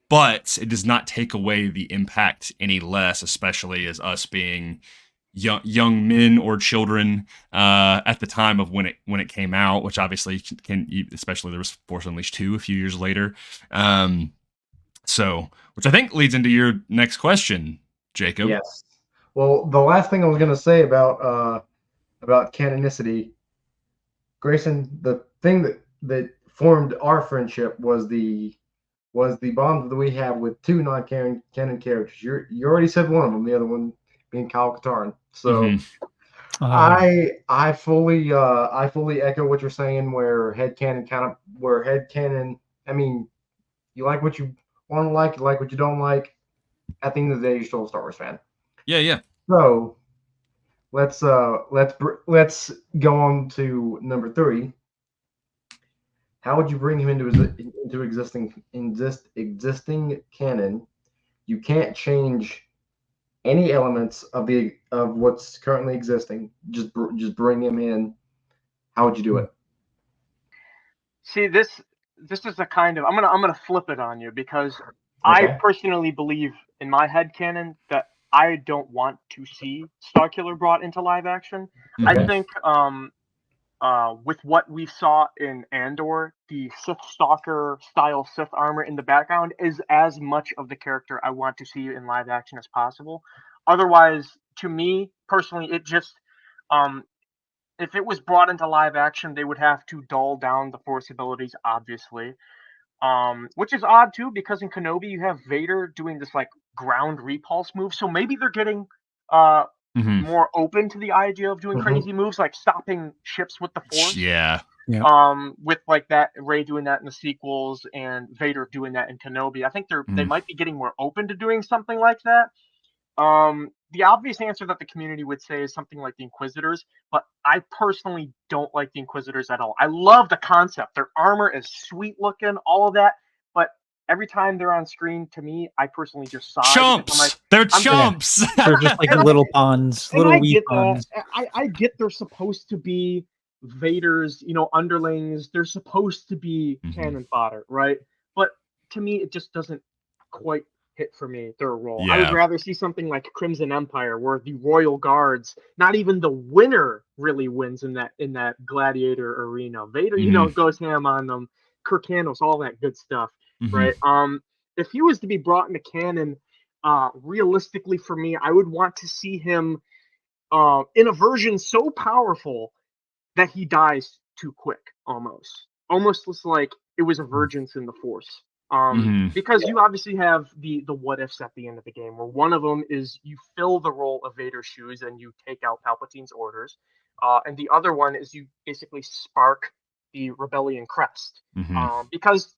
but it does not take away the impact any less, especially as us being young men or children at the time of when it came out, which obviously especially there was Force Unleashed 2 a few years later. So, which I think leads into your next question, Jacob. Yes. Well, the last thing I was going to say about canonicity, Grayson, the thing that formed our friendship was the bond that we have with 2 non-canon characters. You already said one of them, the other one being Kyle Katarn. So I fully echo what you're saying. Where headcanon, I mean, you like what you want to like, you like what you don't like. At the end of the day, you're still a Star Wars fan. Yeah. So let's go on to number 3. How would you bring him into existing canon? You can't change any elements of what's currently existing. Just bring him in. How would you do it? See, this is a kind of I'm gonna flip it on you because Okay. I personally believe in my headcanon that I don't want to see Starkiller brought into live action. Okay. I think with what we saw in Andor, the Sith Stalker style Sith armor in the background is as much of the character I want to see in live action as possible. Otherwise, to me personally, it just if it was brought into live action, they would have to dull down the Force abilities, obviously. Which is odd too, because in Kenobi you have Vader doing this like ground repulse move, so maybe they're getting more open to the idea of doing crazy moves like stopping ships with the Force. Yeah. With like that Rey doing that in the sequels and Vader doing that in Kenobi. I think they might be getting more open to doing something like that. The obvious answer that the community would say is something like the Inquisitors, but I personally don't like the Inquisitors at all. I love the concept. Their armor is sweet looking, all of that, but every time they're on screen, to me, I personally just sigh. Chumps! They're chumps! They're just like little pawns, little wee pawns. I get they're supposed to be Vader's, underlings. They're supposed to be cannon fodder, right? But to me, it just doesn't quite hit for me their role. I would rather see something like Crimson Empire, where the Royal Guards, not even the winner really wins in that gladiator arena. Vader, goes ham on them. Kirkanos, all that good stuff, right? If he was to be brought into canon, realistically for me, I would want to see him in a version so powerful that he dies too quick, almost just like it was a vergence in the Force. Mhm. Because you obviously have the what ifs at the end of the game, where one of them is you fill the role of Vader's shoes and you take out Palpatine's orders, and the other one is you basically spark the rebellion crest. Mhm. Because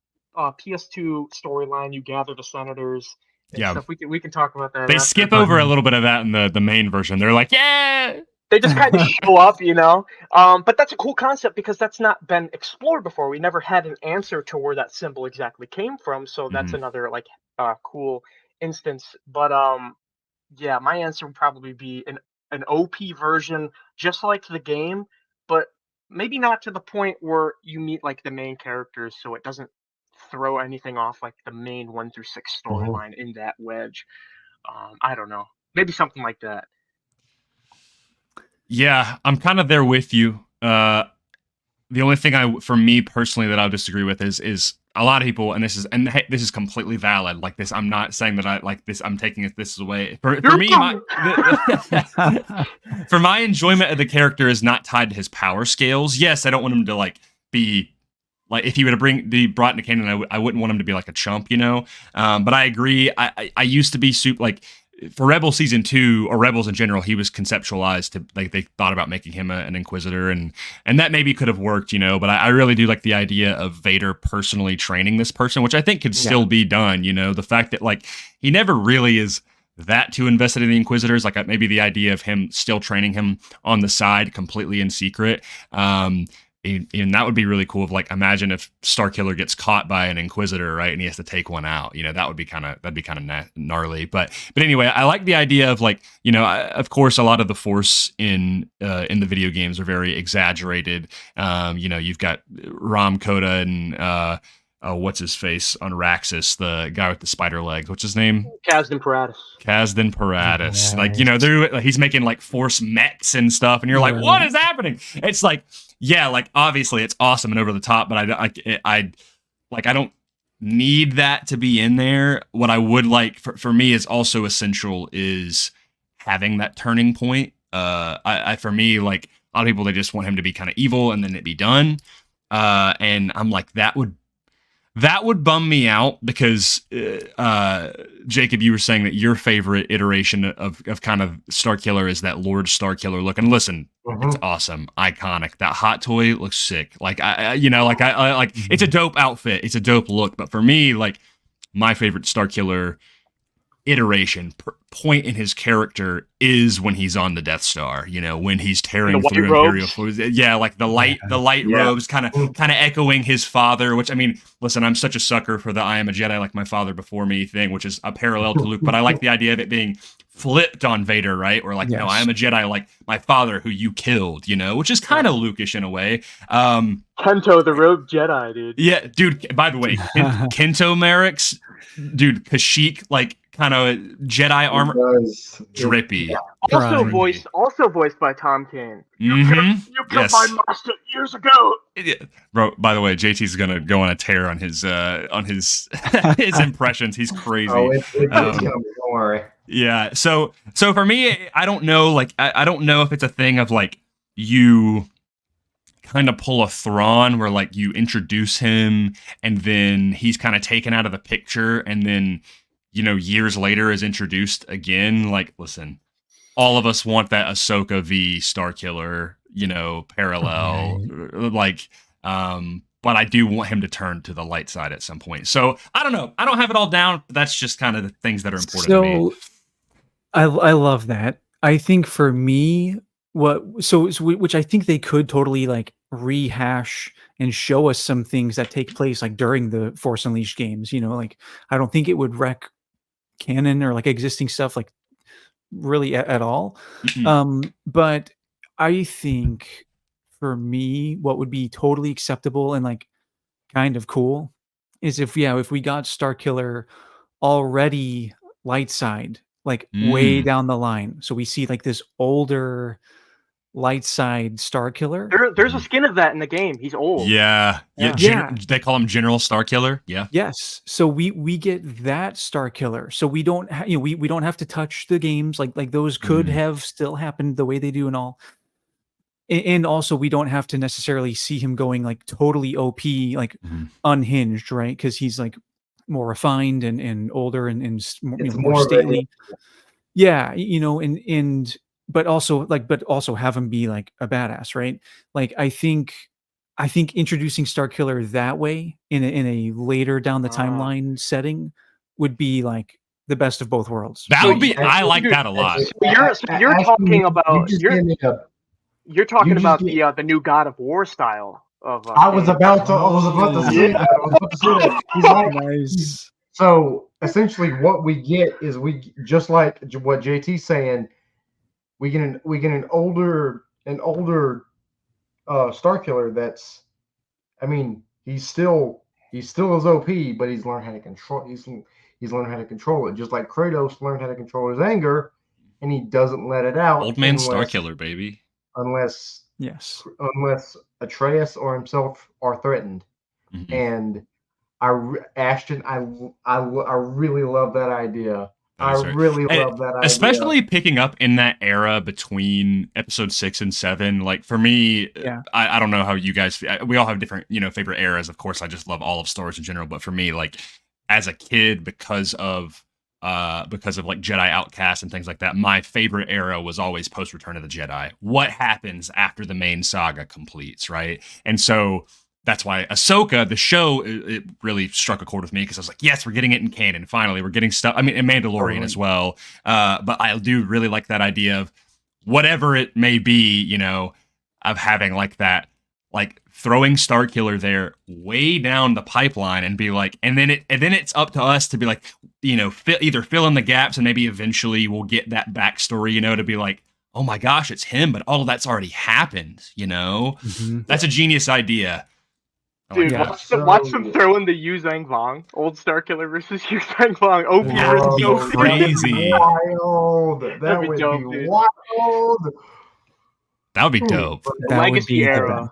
PS2 storyline, you gather the senators and Yeah. stuff. We can talk about that. They after, skip but over a little bit of that in the main version. They're like, yeah. they just kind of show up, you know. But that's a cool concept because that's not been explored before. We never had an answer to where that symbol exactly came from, so that's Mhm. another like cool instance. But yeah, my answer would probably be an OP version, just like the game, but maybe not to the point where you meet like the main characters, so it doesn't throw anything off like the main 1 through 6 storyline in that wedge. I don't know, maybe something like that. Yeah, I'm kind of there with you. The only thing for me personally that I would disagree with is a lot of people, and hey, this is completely valid. Like this, I'm not saying that I like this. I'm taking this away for me. For my enjoyment of the character is not tied to his power scales. Yes, I don't want him to like be like if he were to be brought into canon, I wouldn't want him to be like a chump, you know. But I agree. I used to be super like for Rebels season 2 or Rebels in general, he was conceptualized to like they thought about making him an Inquisitor, and that maybe could have worked, you know. But I really do like the idea of Vader personally training this person, which I think could still be done. You know, the fact that like he never really is that too invested in the Inquisitors, like maybe the idea of him still training him on the side completely in secret. And that would be really cool. If like, imagine if Starkiller gets caught by an Inquisitor, right, and he has to take one out. You know, that'd be kind of gnarly. But anyway, I like the idea of like, you know, of course, a lot of the Force in the video games are very exaggerated. You know, you've got Ram Koda and what's his face on Raxus, the guy with the spider legs. What's his name? Kazdan Paratus. Yes. Like, you know, he's making like Force mechs and stuff, and you're like, what is happening? It's like, yeah, like obviously it's awesome and over the top, but I don't need that to be in there. What I would like for me is also essential is having that turning point. For me, like a lot of people, they just want him to be kind of evil and then it be done. And I'm like, that would bum me out because, Jacob, you were saying that your favorite iteration of kind of Starkiller is that Lord Starkiller look. And listen, it's awesome, iconic. That hot toy looks sick. Like I it's a dope outfit. It's a dope look. But for me, like my favorite Starkiller iteration point in his character is when he's on the Death Star, you know, when he's tearing through Imperial forces. Yeah, like the light robes kind of echoing his father, which I mean, listen, I'm such a sucker for the I am a Jedi like my father before me thing, which is a parallel to Luke, but I like the idea of it being flipped on Vader, right? Or like, no, I am a Jedi like my father who you killed, you know, which is kind of Lukish in a way. Kento the Rogue Jedi, dude. Yeah, dude, by the way, Kento Merrick's, dude, Kashyyyk, like kind of Jedi armor, drippy. Yeah. Also voiced by Tom Kane. Mm-hmm. You killed my master years ago. Yeah. Bro, by the way, JT's gonna go on a tear on his his impressions. He's crazy. Oh, it's coming. Don't worry. Yeah. So for me, I don't know. Like, I don't know if it's a thing of like you kind of pull a Thrawn where like you introduce him and then he's kind of taken out of the picture and then, you know, years later is introduced again. Like, listen, all of us want that Ahsoka v Starkiller, you know, parallel. Like, but I do want him to turn to the light side at some point. So I don't know. I don't have it all down. But that's just kind of the things that are important to me. I love that. I think for me, which I think they could totally like rehash and show us some things that take place like during the Force Unleashed games. You know, like I don't think it would wreck canon or like existing stuff like really at all. But I think for me, what would be totally acceptable and like kind of cool is if we got Starkiller already light side, like way down the line. So we see like this older light side Starkiller. There's a skin of that in the game. He's old. Yeah. They call him General Starkiller. Yeah. Yes. So we get that Starkiller. So we don't we don't have to touch the games like those could have still happened the way they do and all. and also we don't have to necessarily see him going like totally OP, like unhinged, right? Because he's like more refined and older and more stately. Yeah, but also have him be like a badass, right? Like I think introducing Starkiller that way in a later down the timeline setting would be like the best of both worlds. That would be. I like that a lot. So you're talking about you're talking about the new God of War style of. I was about to say that. He's like, nice. So essentially, what we get is just like what JT's saying. We get an older Starkiller. That's, I mean, he's still as OP, but he's learned how to control. He's learned how to control it, just like Kratos learned how to control his anger, and he doesn't let it out. Old man Starkiller, baby. Unless Atreus or himself are threatened, and Ashton, I really love that idea. I really love that idea. Especially picking up in that era between episode 6 and 7. Like for me, I don't know how you guys feel. We all have different, favorite eras. Of course, I just love all of Star Wars in general. But for me, like as a kid, because of like Jedi Outcast and things like that, my favorite era was always post Return of the Jedi. What happens after the main saga completes, right? And so that's why Ahsoka, the show, it really struck a chord with me because I was like, yes, we're getting it in canon. Finally, we're getting stuff. I mean, and Mandalorian as well. But I do really like that idea of whatever it may be, of having like that, like throwing Starkiller there way down the pipeline and be like, and then it's up to us to be like, either fill in the gaps and maybe eventually we'll get that backstory, to be like, oh my gosh, it's him, but all of that's already happened, That's a genius idea. Dude, watch them throw in the Yu Zhang Vong, old Starkiller versus Yu Zhang Vong. OP versus crazy. Wild. That would be wild. That would be dope. That Legacy era.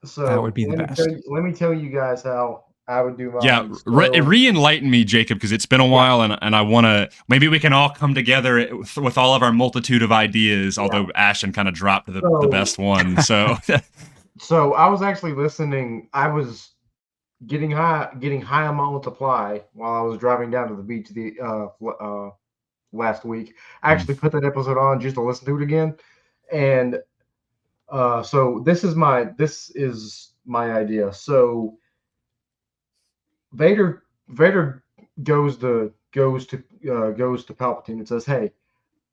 So that would be the best. Let me tell you guys how I would do mine. Yeah, re-enlighten me, Jacob, because it's been a while, and I want to. Maybe we can all come together with all of our multitude of ideas. Although Ashton kind of dropped the best one, so. So I was actually listening. I was getting high on my own supply while I was driving down to the beach last week. I actually put that episode on just to listen to it again, and so this is my idea. So Vader goes to Palpatine and says, "Hey,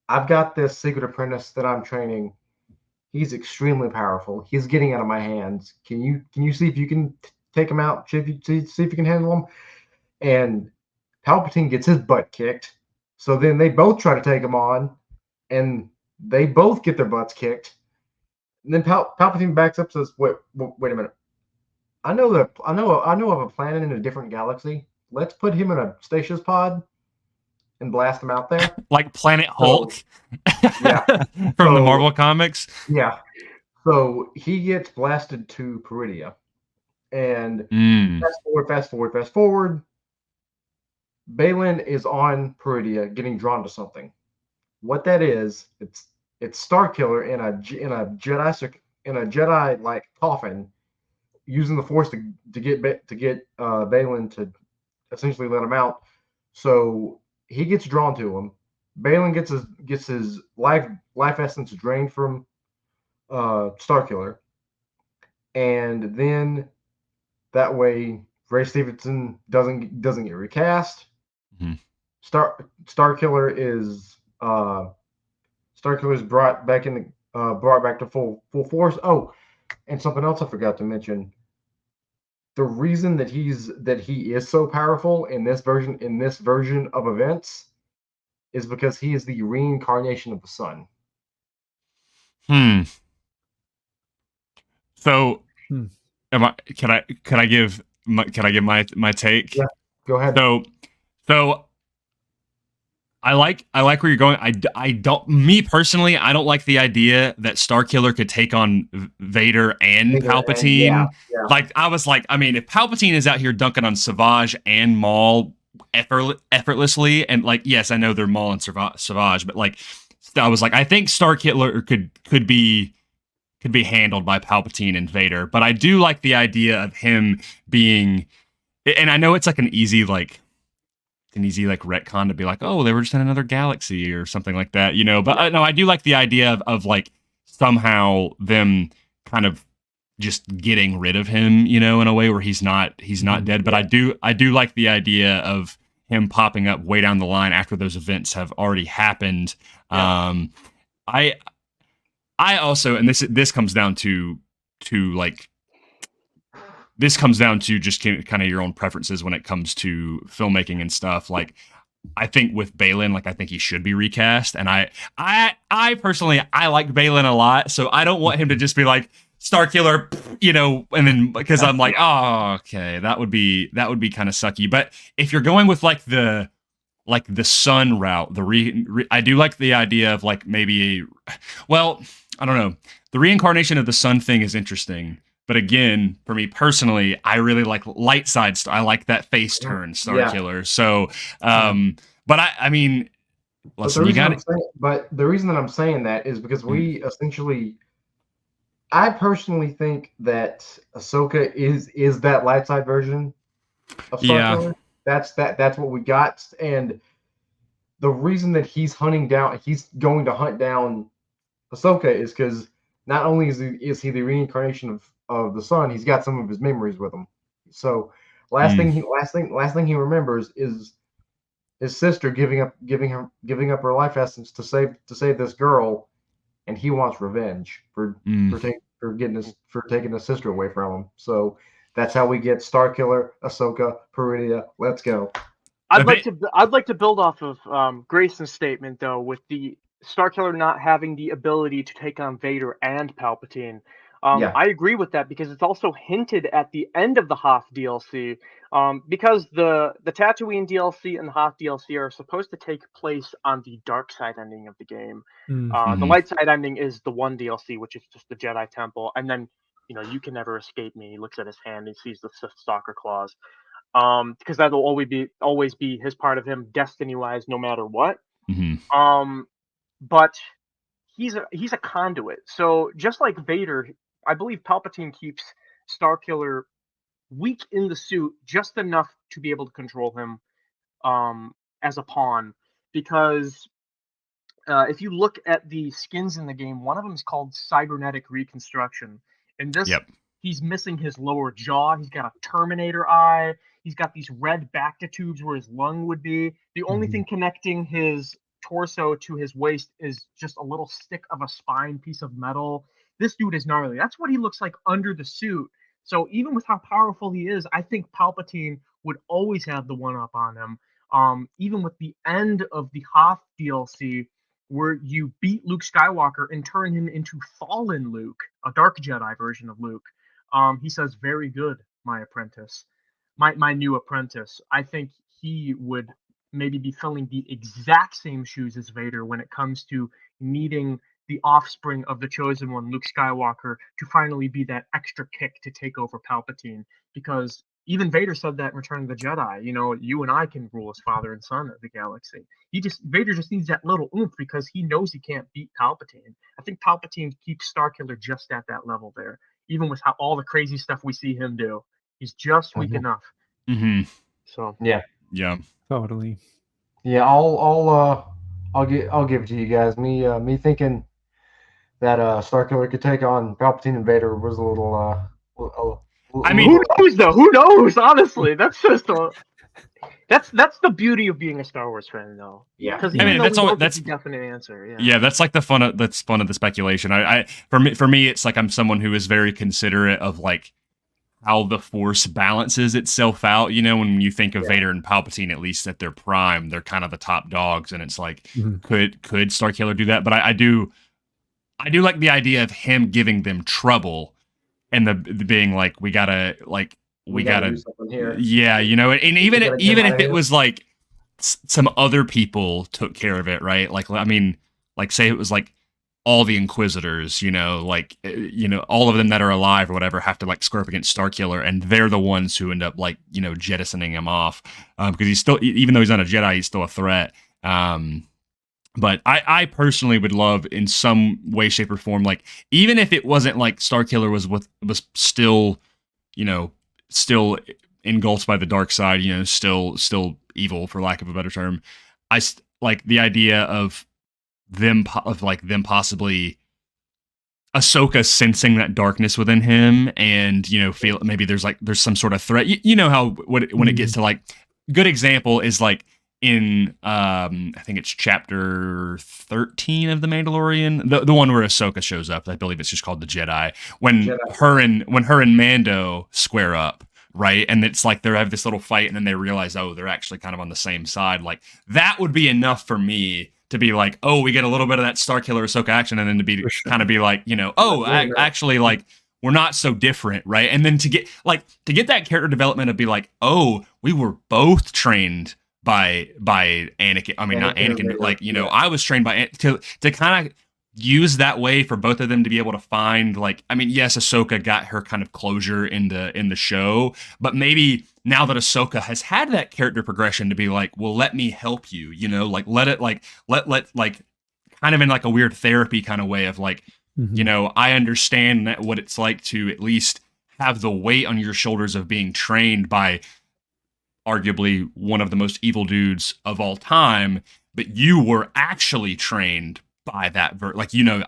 I've got this secret apprentice that I'm training. He's extremely powerful. He's getting out of my hands. Can you see if you can take him out? See if you can handle him?" And Palpatine gets his butt kicked. So then they both try to take him on, and they both get their butts kicked. And then Palpatine backs up and says, "Wait a minute. I know of a planet in a different galaxy. Let's put him in a stasis pod and blast him out there." Like Planet Hulk. From the Marvel comics. Yeah. So he gets blasted to Peridia. And fast forward. Balin is on Peridia getting drawn to something. What that is, it's Starkiller in a Jedi like coffin, using the Force to get Balin to essentially let him out. So he gets drawn to him. Balin gets his life essence drained from Starkiller, and then that way Ray Stevenson doesn't get recast. Starkiller is brought back to full force. Oh, and something else I forgot to mention. The reason that he is so powerful in this version of events is because he is the reincarnation of the sun. So, can I give my take? Yeah, go ahead. So I like where you're going. I don't, me personally, I don't like the idea that Starkiller could take on Vader and Palpatine. Like I was like, I mean, if Palpatine is out here dunking on Savage and Maul effortlessly, and like, yes, I know they're Maul and Savage, but like, I was like, I think Starkiller could be handled by Palpatine and Vader. But I do like the idea of him being, and I know it's like an easy retcon to be like, oh, they were just in another galaxy or something like that, you know. But no, I do like the idea of like somehow them kind of just getting rid of him, you know, in a way where he's not dead. But I do like the idea of him popping up way down the line after those events have already happened. Yeah. I also, and this comes down to just kind of your own preferences when it comes to filmmaking and stuff. Like, I think with Baylan, like, I think he should be recast. And I personally, I like Baylan a lot. So I don't want him to just be like Starkiller, you know, and then because I'm like, oh, okay, that would be kind of sucky. But if you're going with like the Sun route, I do like the idea of like maybe, well, I don't know. The reincarnation of the Sun thing is interesting. But again, for me personally, I really like light side. I like that face turn Starkiller. Yeah. So, but I mean, listen, you got it. But the reason that I'm saying that is because we essentially, I personally think that Ahsoka is that light side version of Starkiller. Yeah. That's what we got. And the reason that he's going to hunt down Ahsoka is because not only is he the reincarnation of the Sun, he's got some of his memories with him. So last thing he remembers is his sister giving up her life essence to save this girl, and he wants revenge for taking his sister away from him. So that's how we get Starkiller, Ahsoka, Peridea. Let's go. I'd like to build off of Grayson's statement though, with the Starkiller not having the ability to take on Vader and Palpatine. I agree with that because it's also hinted at the end of the Hoth DLC. Because the Tatooine DLC and the Hoth DLC are supposed to take place on the dark side ending of the game. The light side ending is the one DLC, which is just the Jedi Temple, and then you can never escape me. He looks at his hand and sees the Sith Stalker claws. Because that'll always be his part of him, destiny-wise, no matter what. But he's a conduit. So just like Vader, I believe Palpatine keeps Starkiller weak in the suit, just enough to be able to control him as a pawn. Because if you look at the skins in the game, one of them is called Cybernetic Reconstruction. And this, he's missing his lower jaw. He's got a Terminator eye. He's got these red Bacta tubes where his lung would be. The only thing connecting his torso to his waist is just a little stick of a spine piece of metal. This dude is gnarly. That's what he looks like under the suit. So even with how powerful he is, I think Palpatine would always have the one-up on him. Even with the end of the Hoth DLC, where you beat Luke Skywalker and turn him into Fallen Luke, a Dark Jedi version of Luke. He says, "Very good, my apprentice, my new apprentice." I think he would maybe be filling the exact same shoes as Vader when it comes to needing the offspring of the Chosen One, Luke Skywalker, to finally be that extra kick to take over Palpatine. Because even Vader said that in Return of the Jedi, you and I can rule as father and son of the galaxy. Vader just needs that little oomph because he knows he can't beat Palpatine. I think Palpatine keeps Starkiller just at that level there, even with all the crazy stuff we see him do. He's just weak enough. So yeah, totally. Yeah, I'll give it to you guys. Me thinking that Starkiller could take on Palpatine and Vader was a little. I mean, who knows though? Who knows? Honestly, that's just that's the beauty of being a Star Wars fan, though. Yeah, because that's a definite answer. Yeah, that's like the fun of the speculation. For me, it's like I'm someone who is very considerate of like how the Force balances itself out. When you think of Vader and Palpatine, at least at their prime, they're kind of the top dogs, and it's like, could Starkiller do that? But I do like the idea of him giving them trouble, and the being like, we gotta do something here. Yeah, and even if it was like some other people took care of it, right? Like, I mean, like say it was like all the Inquisitors, all of them that are alive or whatever have to like square up against Starkiller, and they're the ones who end up like, jettisoning him off, because he's still, even though he's not a Jedi, he's still a threat. But I personally would love in some way, shape, or form, like even if it wasn't like Starkiller was still, still engulfed by the dark side, still evil for lack of a better term. Like the idea of them possibly Ahsoka sensing that darkness within him, and feel maybe there's some sort of threat. You know how when it gets to like, good example is like in I think it's chapter 13 of The Mandalorian, the one where Ahsoka shows up. I believe it's just called the Jedi. When her and Mando square up, right? And it's like they have this little fight, and then they realize, oh, they're actually kind of on the same side. Like that would be enough for me to be like, oh, we get a little bit of that Starkiller Ahsoka action, and then to be kind of be like, actually, like we're not so different, right? And then to get that character development of be like, oh, we were both trained by Anakin. I mean, not Anakin, but like I was trained by to kind of use that way for both of them to be able to find, like, I mean, yes, Ahsoka got her kind of closure in the show, but maybe now that Ahsoka has had that character progression to be like, well, let me help you, like let it like kind of in like a weird therapy kind of way of like, I understand that what it's like to at least have the weight on your shoulders of being trained by arguably one of the most evil dudes of all time, but you were actually trained by that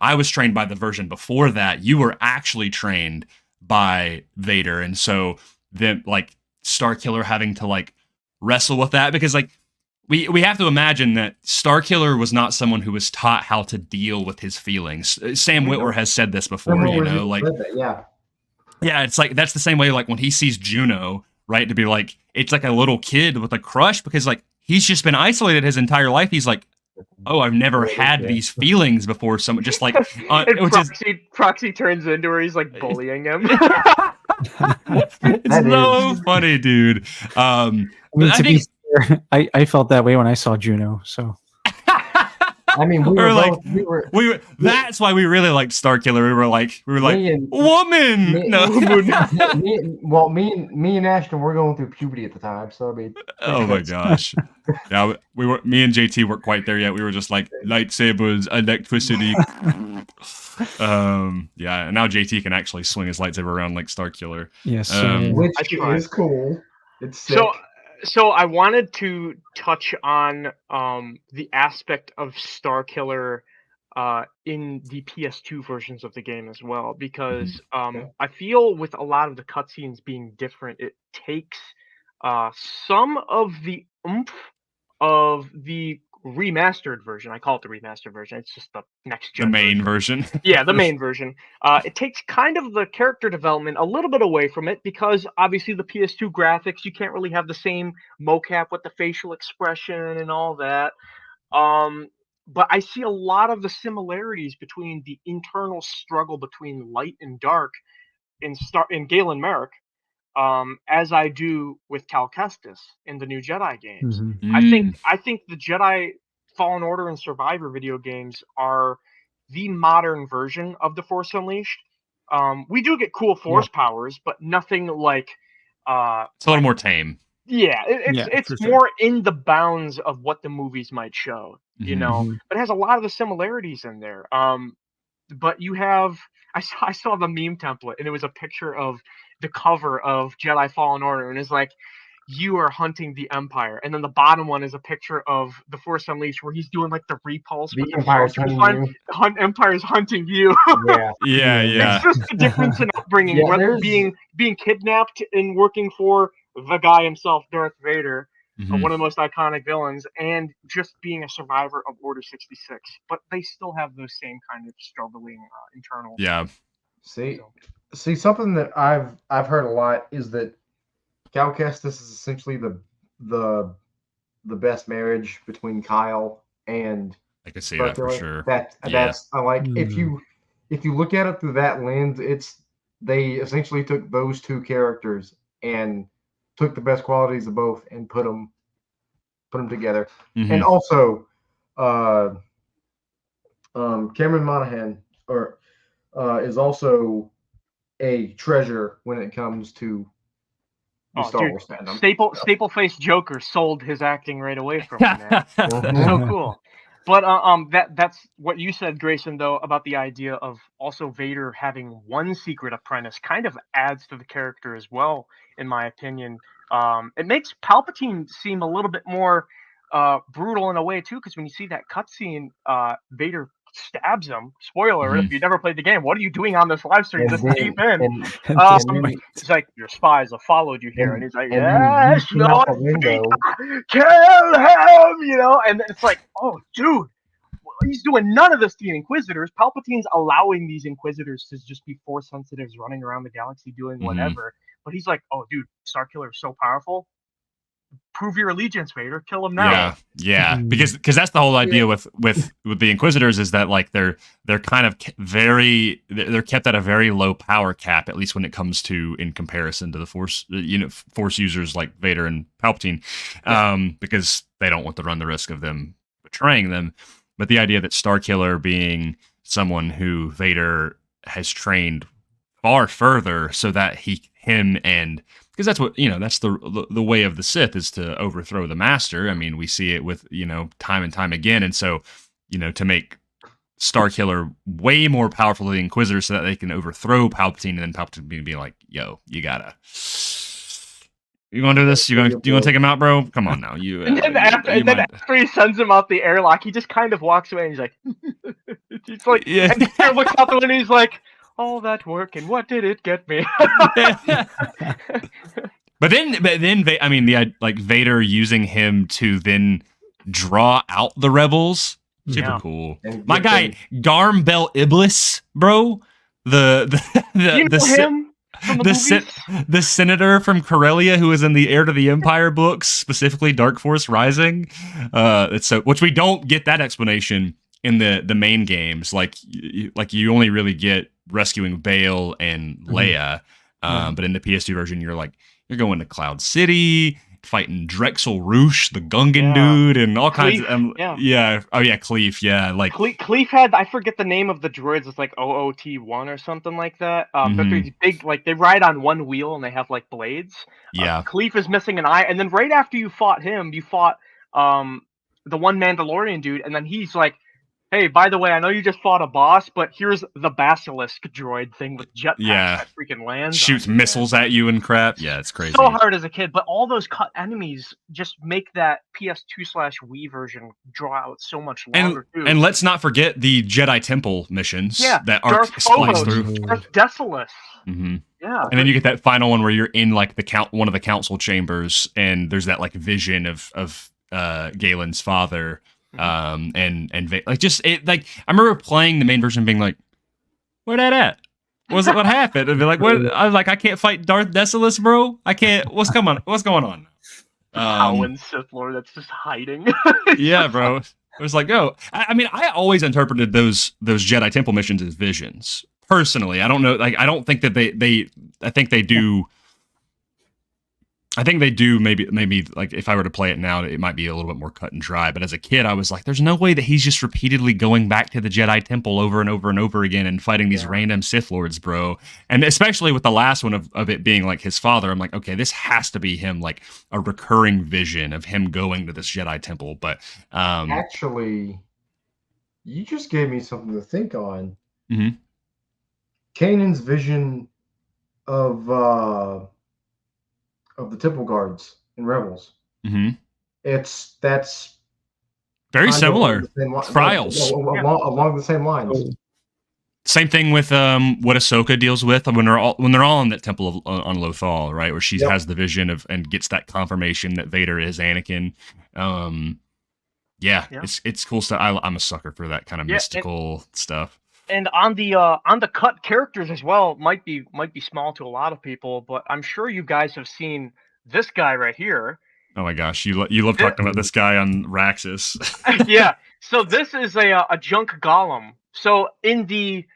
I was trained by the version before that. You were actually trained by Vader, and so then like Starkiller having to like wrestle with that, because like we have to imagine that Starkiller was not someone who was taught how to deal with his feelings. Sam Witwer has said this before, yeah, it's like that's the same way like when he sees Juno, right, to be like, it's like a little kid with a crush, because like he's just been isolated his entire life. He's like, oh, I've never had these feelings before. Someone just like, Proxy turns into where he's like bullying him. It's so funny, dude. I mean, be fair, I felt that way when I saw Juno. So I mean, we were that's why we really liked Starkiller. We were like, woman. Me and Ashton were going through puberty at the time, so I mean, oh my gosh, yeah, me and JT weren't quite there yet. We were just like lightsabers, electricity. Yeah, and now JT can actually swing his lightsaber around like Starkiller. Yes, which is cool. It's sick. So I wanted to touch on the aspect of Starkiller in the PS2 versions of the game as well, because I feel with a lot of the cutscenes being different, it takes some of the oomph of the remastered version. I call it the remastered version. It's just the next gen. The main version. Yeah, the main version. It takes kind of the character development a little bit away from it, because obviously the PS2 graphics, you can't really have the same mocap with the facial expression and all that. But I see a lot of the similarities between the internal struggle between light and dark in Galen Merrick, as I do with Cal Kestis in the new Jedi games. I think the Jedi Fallen Order and Survivor video games are the modern version of The Force Unleashed. We do get cool Force powers, but nothing like it's a little more tame. Yeah, it's more in the bounds of what the movies might show, but it has a lot of the similarities in there. But you have, I saw the meme template, and it was a picture of the cover of Jedi Fallen Order, and it's like, you are hunting the Empire, and then the bottom one is a picture of The Force Unleashed, where he's doing like the repulse. The Empire's hunting you. Empire's hunting you. Yeah. It's just the difference in upbringing, whether being kidnapped and working for the guy himself, Darth Vader, one of the most iconic villains, and just being a survivor of Order 66. But they still have those same kind of struggling internal. Yeah. See, something that I've heard a lot is that Cal Kestis is essentially the best marriage between Kyle and I can see that for sure. That's I like if you look at it through that lens, they essentially took those two characters and took the best qualities of both and put them together. And also Cameron Monaghan is also a treasure when it comes to Star Wars fandom. Staple face Joker sold his acting right away from him, man. So cool. But that's what you said, Grayson, though, about the idea of also Vader having one secret apprentice kind of adds to the character as well, in my opinion. It makes Palpatine seem a little bit more brutal in a way too, because when you see that cutscene, Vader stabs him. Spoiler: if you never played the game, what are you doing on this live stream this deep in? He's like, your spies have followed you here, and he's like, yes, Lord, kill him, you know. And it's like, oh, dude, he's doing none of this to the Inquisitors. Palpatine's allowing these Inquisitors to just be Force sensitives running around the galaxy doing whatever. But he's like, oh, dude, Starkiller is so powerful. Prove your allegiance, Vader. Kill him now. Yeah, because that's the whole idea with the Inquisitors, is that like they're kind of they're kept at a very low power cap, at least when it comes to in comparison to the Force Force users like Vader and Palpatine, because they don't want to run the risk of them betraying them. But the idea that Starkiller being someone who Vader has trained far further, so that him and because that's what that's the way of the Sith, is to overthrow the Master. I mean, we see it with time and time again, and so to make Starkiller way more powerful than the Inquisitors, so that they can overthrow Palpatine, and then Palpatine be like, "Yo, you gonna do this? You gonna take him out, bro? Come on now, you." And then after he sends him out the airlock, he just kind of walks away, and he's like, he's like, and he looks out the window, and he's like, all that work, and what did it get me? But then, I mean, like Vader using him to then draw out the rebels, super cool. My guy Garm Bel Iblis, bro, the him from the senator from Corellia who is in the Heir to the Empire books, specifically Dark Force Rising. It's which we don't get that explanation in the main games. Like you only really get rescuing Bail and Leia, but in the PS2 version, you're going to Cloud City, fighting Drexel Roosh, the Gungan dude, and all kinds of Cleef, like Cleef had, I forget the name of the droids. It's like OOT1 or something like that. They're these big, like they ride on one wheel and they have like blades. Cleef is missing an eye, and then right after you fought him, you fought the one Mandalorian dude, and then he's like, hey, by the way, I know you just fought a boss, but here's the Basilisk droid thing with jetpacks that freaking lands. Shoots missiles at you and crap. Yeah, it's crazy. So hard as a kid, but all those cut enemies just make that PS2/Wii version draw out so much longer, too. And let's not forget the Jedi Temple missions that are spliced through. Darth Desolus. Yeah. And then you get that final one where you're in like one of the council chambers, and there's that like vision of Galen's father. And like just it, like I remember playing the main version being like, where that at? What happened? And be like, what? I was like, I can't fight Darth Desolus, bro. I can't. What's going on? Cowan Sith Lord that's just hiding. Yeah, bro. It was like, oh, I mean, I always interpreted those Jedi Temple missions as visions. Personally, I don't know. Like, I don't think that I think they do. I think they do maybe like if I were to play it now, it might be a little bit more cut and dry. But as a kid, I was like, there's no way that he's just repeatedly going back to the Jedi Temple over and over and over again and fighting these random Sith Lords, bro. And especially with the last one of it being like his father, I'm like, okay, this has to be him, like a recurring vision of him going to this Jedi Temple. But actually, you just gave me something to think on. Mm-hmm. Kanan's vision of the Temple Guards in Rebels. Mm-hmm. That's very similar. Trials along the same lines. Same thing with what Ahsoka deals with when they're all in that temple on Lothal, right, where she has the vision of and gets that confirmation that Vader is Anakin. It's cool stuff. I'm a sucker for that kind of mystical stuff. And on the cut characters as well, might be small to a lot of people, but I'm sure you guys have seen this guy right here. Oh my gosh, you love talking about this guy on Raxus. Yeah, so this is a junk golem. So in the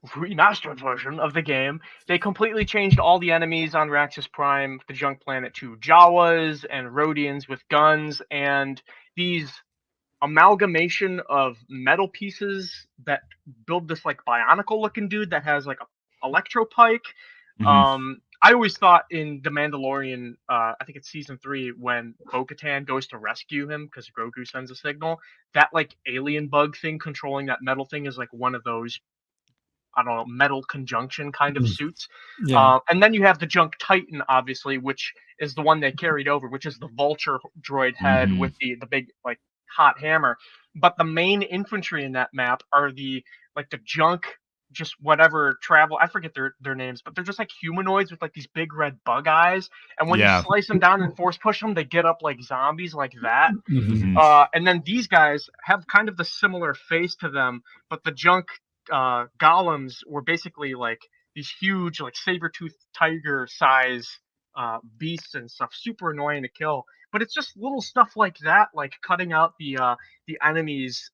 remastered version of the game, they completely changed all the enemies on Raxus Prime, the junk planet, to Jawas and Rhodians with guns, and these amalgamation of metal pieces that build this like bionicle looking dude that has like a electro pike. I always thought in The Mandalorian, I think it's season 3, when Bo-Katan goes to rescue him because Grogu sends a signal, that like alien bug thing controlling that metal thing is like one of those, I don't know, metal conjunction kind of suits. Yeah. And then you have the Junk Titan, obviously, which is the one they carried over, which is the vulture droid head with the big like hot hammer. But the main infantry in that map are the junk, just whatever travel. I forget their names, but they're just like humanoids with like these big red bug eyes. And when you slice them down and force push them, they get up like zombies like that. And then these guys have kind of the similar face to them, but the Junk golems were basically like these huge, like saber-toothed tiger size beasts and stuff, super annoying to kill. But it's just little stuff like that, like cutting out the enemies,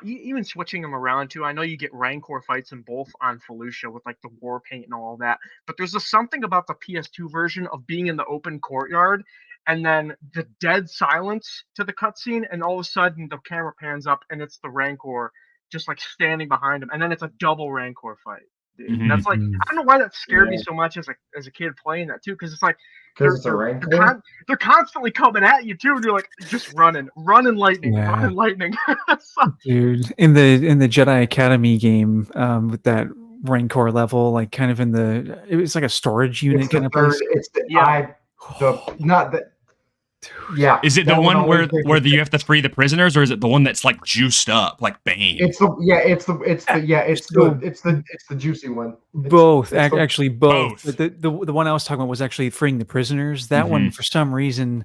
even switching them around too. I know you get Rancor fights in both on Felucia with like the war paint and all that, but there's just something about the PS2 version of being in the open courtyard and then the dead silence to the cutscene, and all of a sudden the camera pans up and it's the Rancor just like standing behind him, and then it's a double Rancor fight. Dude. That's like, I don't know why that scared me so much as a kid playing that too, because it's like they're constantly coming at you too, and you're like just running lightning, running lightning. Dude, in the Jedi Academy game, with that Rancor level, like kind of it was like a storage unit kind of place. It's not that. Yeah. Is it the one where you have to free the prisoners, or is it the one that's like juiced up like Bane? It's the juicy one. Both, actually both. But the one I was talking about was actually freeing the prisoners. That one, for some reason,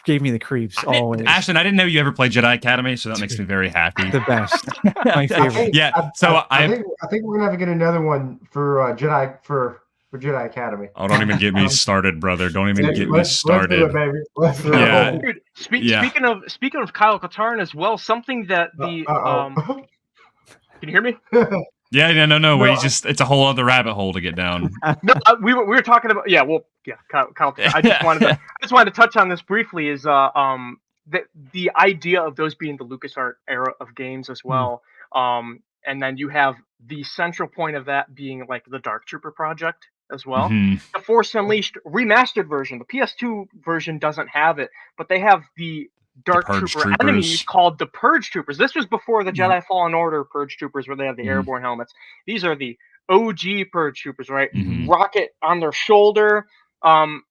gave me the creeps always. Ashton, I didn't know you ever played Jedi Academy, so that makes me very happy. The best, my favorite. I think we're gonna get another one for Jedi Jedi Academy. Oh, don't even get me started, brother. Don't even get me started. Let's do it, baby. Let's do it. Dude, speaking of Kyle Katarn as well, something that the can you hear me? No. It's a whole other rabbit hole to get down. No, we were talking about Kyle. I just wanted to touch on this briefly. Is the idea of those being the LucasArts era of games as well. And then you have the central point of that being like the Dark Trooper project as well. The Force Unleashed remastered version. The PS2 version doesn't have it, but they have the Dark Trooper enemies called the Purge Troopers. This was before the Jedi Fallen Order Purge Troopers, where they have the airborne helmets. These are the OG Purge Troopers, right? Rocket on their shoulder. And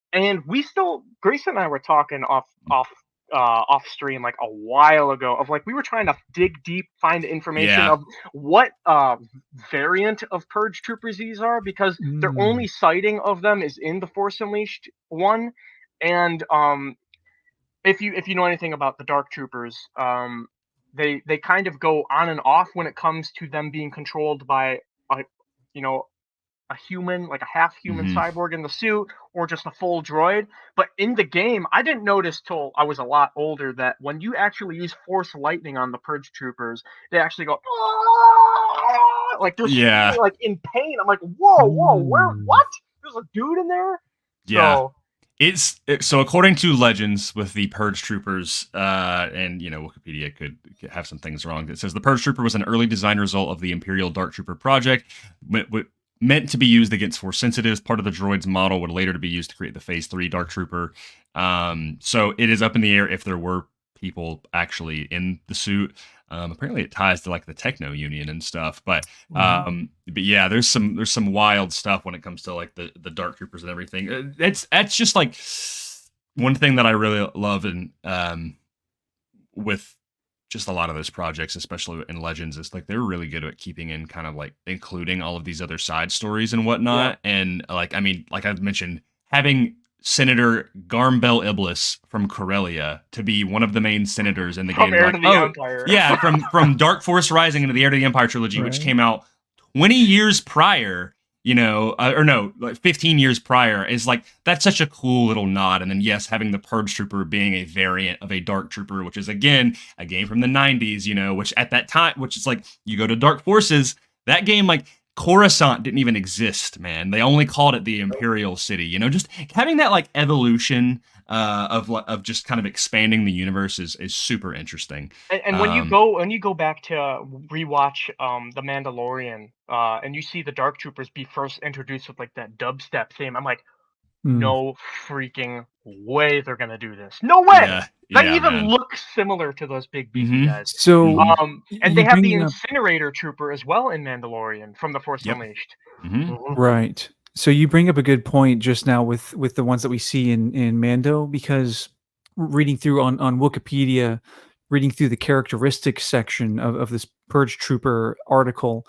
Grayson and I were talking off stream like a while ago of like we were trying to dig deep, find information of what variant of Purge Troopers these are, because their only sighting of them is in the Force Unleashed one. And if you know anything about the Dark Troopers, they kind of go on and off when it comes to them being controlled by a human, like a half human cyborg in the suit, or just a full droid. But in the game, I didn't notice till I was a lot older that when you actually use Force Lightning on the Purge Troopers, they actually go like they're like in pain. I'm like, whoa, what? There's a dude in there. Yeah. So according to Legends with the Purge Troopers, and Wikipedia could have some things wrong. It says the Purge Trooper was an early design result of the Imperial Dark Trooper project, meant to be used against Force sensitives. Part of the droid's model would later to be used to create the Phase 3 Dark Trooper. So it is up in the air if there were people actually in the suit. Apparently it ties to like the Techno Union and stuff, but yeah, there's some wild stuff when it comes to like the Dark Troopers and everything. That's just like one thing that I really love with just a lot of those projects, especially in Legends, is like they're really good at keeping in kind of like including all of these other side stories and whatnot. And like, I mean, like I've mentioned, having Senator Garmbel Iblis from Corellia to be one of the main senators in the game. Heir to the Empire. Yeah, from Dark Force Rising into the Heir to the Empire trilogy, which came out 20 years prior, like 15 years prior, is like, that's such a cool little nod. And then yes, having the Purge Trooper being a variant of a Dark Trooper, which is again a game from the 90s, which at that time, which is like, you go to Dark Forces, that game like Coruscant didn't even exist, man. They only called it the Imperial City. You know, just having that like evolution of just kind of expanding the universe is super interesting. And when you go back to rewatch The Mandalorian, and you see the Dark Troopers be first introduced with like that dubstep theme, I'm like, no freaking way they're gonna do this. No way. They even look similar to those big beefy guys. So, and they have the Incinerator Trooper as well in Mandalorian from The Force Unleashed. Right. So you bring up a good point just now with the ones that we see in Mando, because reading through on Wikipedia, reading through the characteristics section of this Purge Trooper article,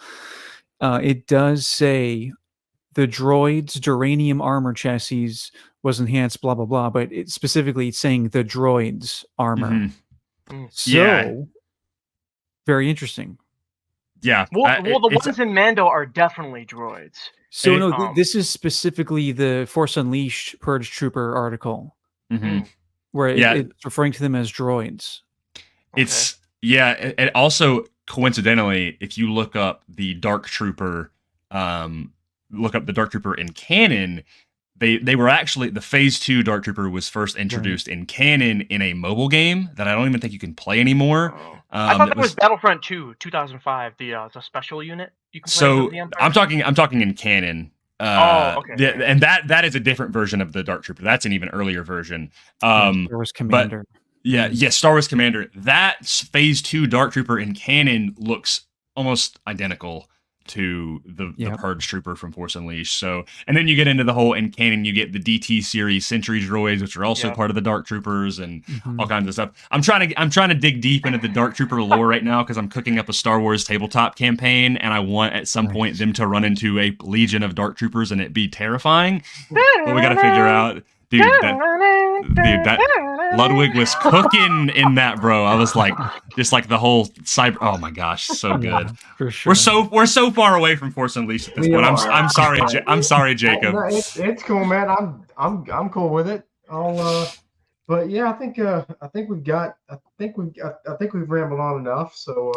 it does say the droid's duranium armor chassis was enhanced, blah, blah, blah, but specifically it's saying the droid's armor. So, very interesting. Yeah. Well, the ones in Mando are definitely droids. So, this is specifically the Force Unleashed Purge Trooper article, where it's referring to them as droids. It's, it also, coincidentally, if you look up the Dark Trooper, in canon, they were actually, the Phase 2 Dark Trooper was first introduced in canon in a mobile game that I don't even think you can play anymore. I thought that was Battlefront 2, 2005, the special unit you can play. So I'm talking in canon. Okay. And that is a different version of the Dark Trooper. That's an even earlier version. Star Wars Commander. Star Wars Commander. That Phase 2 Dark Trooper in canon looks almost identical to the Purge Trooper from Force Unleashed. So, and then you get into the whole, in canon, you get the DT series Sentry droids, which are also part of the Dark Troopers and all kinds of stuff. I'm trying to dig deep into the Dark Trooper lore right now because I'm cooking up a Star Wars tabletop campaign, and I want at some point them to run into a legion of Dark Troopers and it be terrifying. But we got to figure out, dude, that Ludwig was cooking in that, bro. I was like, just like the whole cyber. Oh my gosh, so good. For sure. We're so far away from Force Unleashed at this point. I'm sorry, I'm sorry, Jacob. No, it's cool, man. I'm cool with it. But yeah, I think we've rambled on enough. So.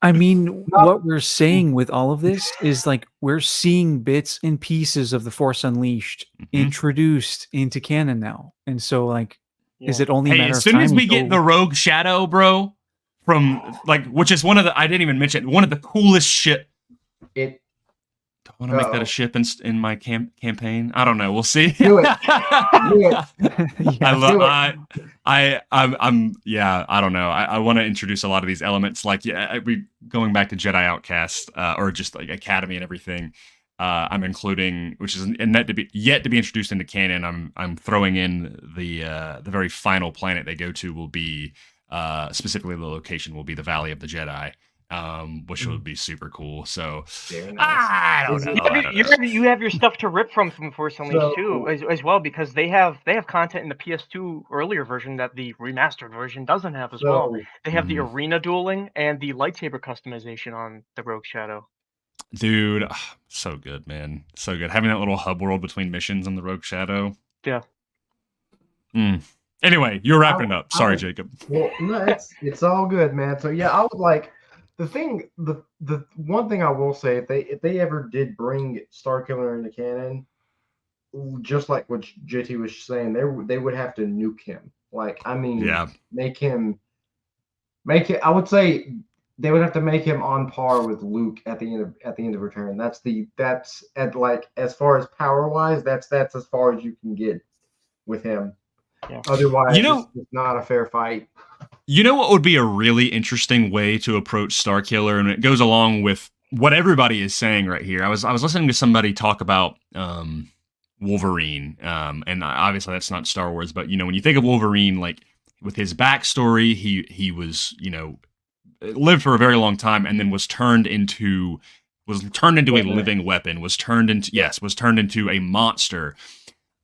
I mean, what we're saying with all of this is like we're seeing bits and pieces of the Force Unleashed introduced into canon now, and so like, is it only a matter as of soon time as we get the Rogue Shadow, bro, from like, which is one of the, I didn't even mention, one of the coolest shit. I want to make that a ship in my campaign. I don't know. We'll see. Do it. Do it. I don't know. I want to introduce a lot of these elements, like we going back to Jedi Outcast, or just like Academy and everything. I'm including, which is yet to be introduced into canon. I'm throwing in the very final planet they go to will be specifically the location will be the Valley of the Jedi. Which would be super cool. So nice. I don't know. You have your stuff to rip from Force Unleashed too, as well, because they have content in the PS2 earlier version that the remastered version doesn't have as well. They have the arena dueling and the lightsaber customization on the Rogue Shadow. Dude, so good, man. So good. Having that little hub world between missions on the Rogue Shadow. Yeah. Anyway, you're wrapping up. Sorry, Jacob. Well, no, it's all good, man. So yeah, I would like. The one thing I will say, if they ever did bring Starkiller into canon, just like what JT was saying, they would have to nuke him. Like, I mean, make it. I would say they would have to make him on par with Luke at the end of Return. That's at like, as far as power wise, that's as far as you can get with him. Yeah. Otherwise, it's not a fair fight. You know what would be a really interesting way to approach Starkiller, and it goes along with what everybody is saying right here. I was listening to somebody talk about Wolverine, and obviously that's not Star Wars, but when you think of Wolverine, like with his backstory, he was lived for a very long time, and then was turned into a living weapon, was turned into a monster.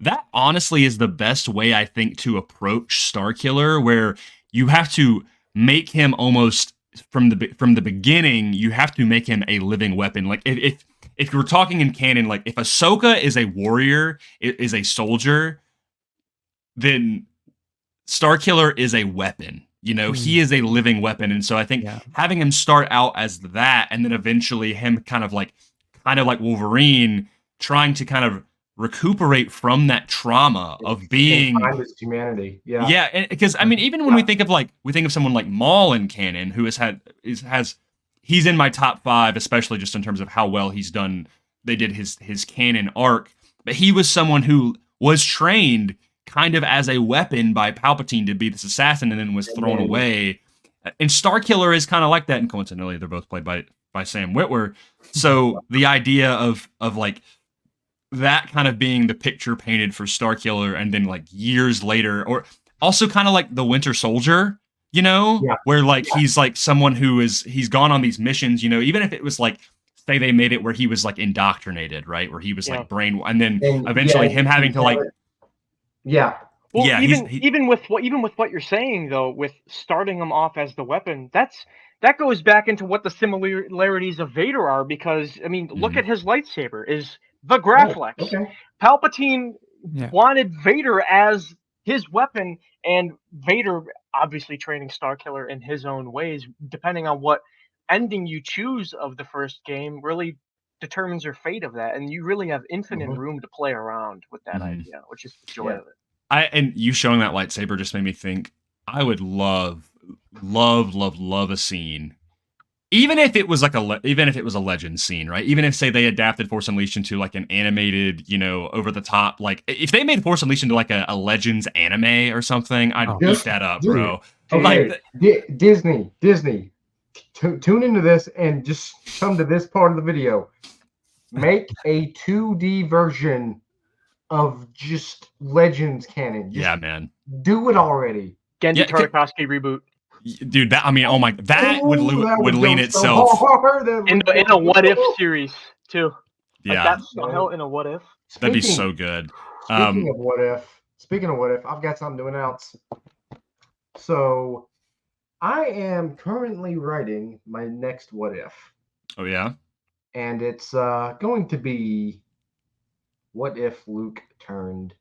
That honestly is the best way, I think, to approach Starkiller, where you have to make him almost from the beginning. You have to make him a living weapon. Like if you're talking in canon, like if Ahsoka is a warrior, is a soldier, then Starkiller is a weapon. You know, he is a living weapon. And so I think having him start out as that, and then eventually him kind of like Wolverine, trying to kind of recuperate from that trauma of being his humanity. Yeah, because I mean, even when we think of someone like Maul in canon, who he's in my top 5, especially just in terms of how well he's done. They did his canon arc, but he was someone who was trained kind of as a weapon by Palpatine to be this assassin, and then was thrown away. And Starkiller is kind of like that, and coincidentally, they're both played by Sam Witwer. So the idea of like that kind of being the picture painted for Starkiller, and then like years later, or also kind of like the Winter Soldier, you know, where like he's like someone he's gone on these missions, you know, even if it was like, say they made it where he was like indoctrinated, right, where he was like brain, and then eventually him having to like. Well, even with what you're saying though, with starting him off as the weapon, that goes back into what the similarities of Vader are, because I mean, look at his lightsaber is the Graflex. Palpatine wanted Vader as his weapon, and Vader obviously training Starkiller in his own ways, depending on what ending you choose of the first game, really determines your fate of that, and you really have infinite room to play around with that idea, which is the joy of it. And you showing that lightsaber just made me think I would love a scene, even if it was like a Legends scene, right? Even if, say, they adapted Force Unleashed into like an animated, you know, over the top, like if they made Force Unleashed into like a Legends anime or something, I'd eat that up, bro. Okay, like Disney, tune into this and just come to this part of the video. Make a 2D version of just Legends canon. Just man. Do it already. Genji Tartakovsky reboot. Dude, that would lean itself in a what if series too. Yeah, like that's hell in a what if. That'd be so good. Speaking of what if, I've got something to announce. So, I am currently writing my next what if. Oh yeah, and it's going to be, what if Luke turned to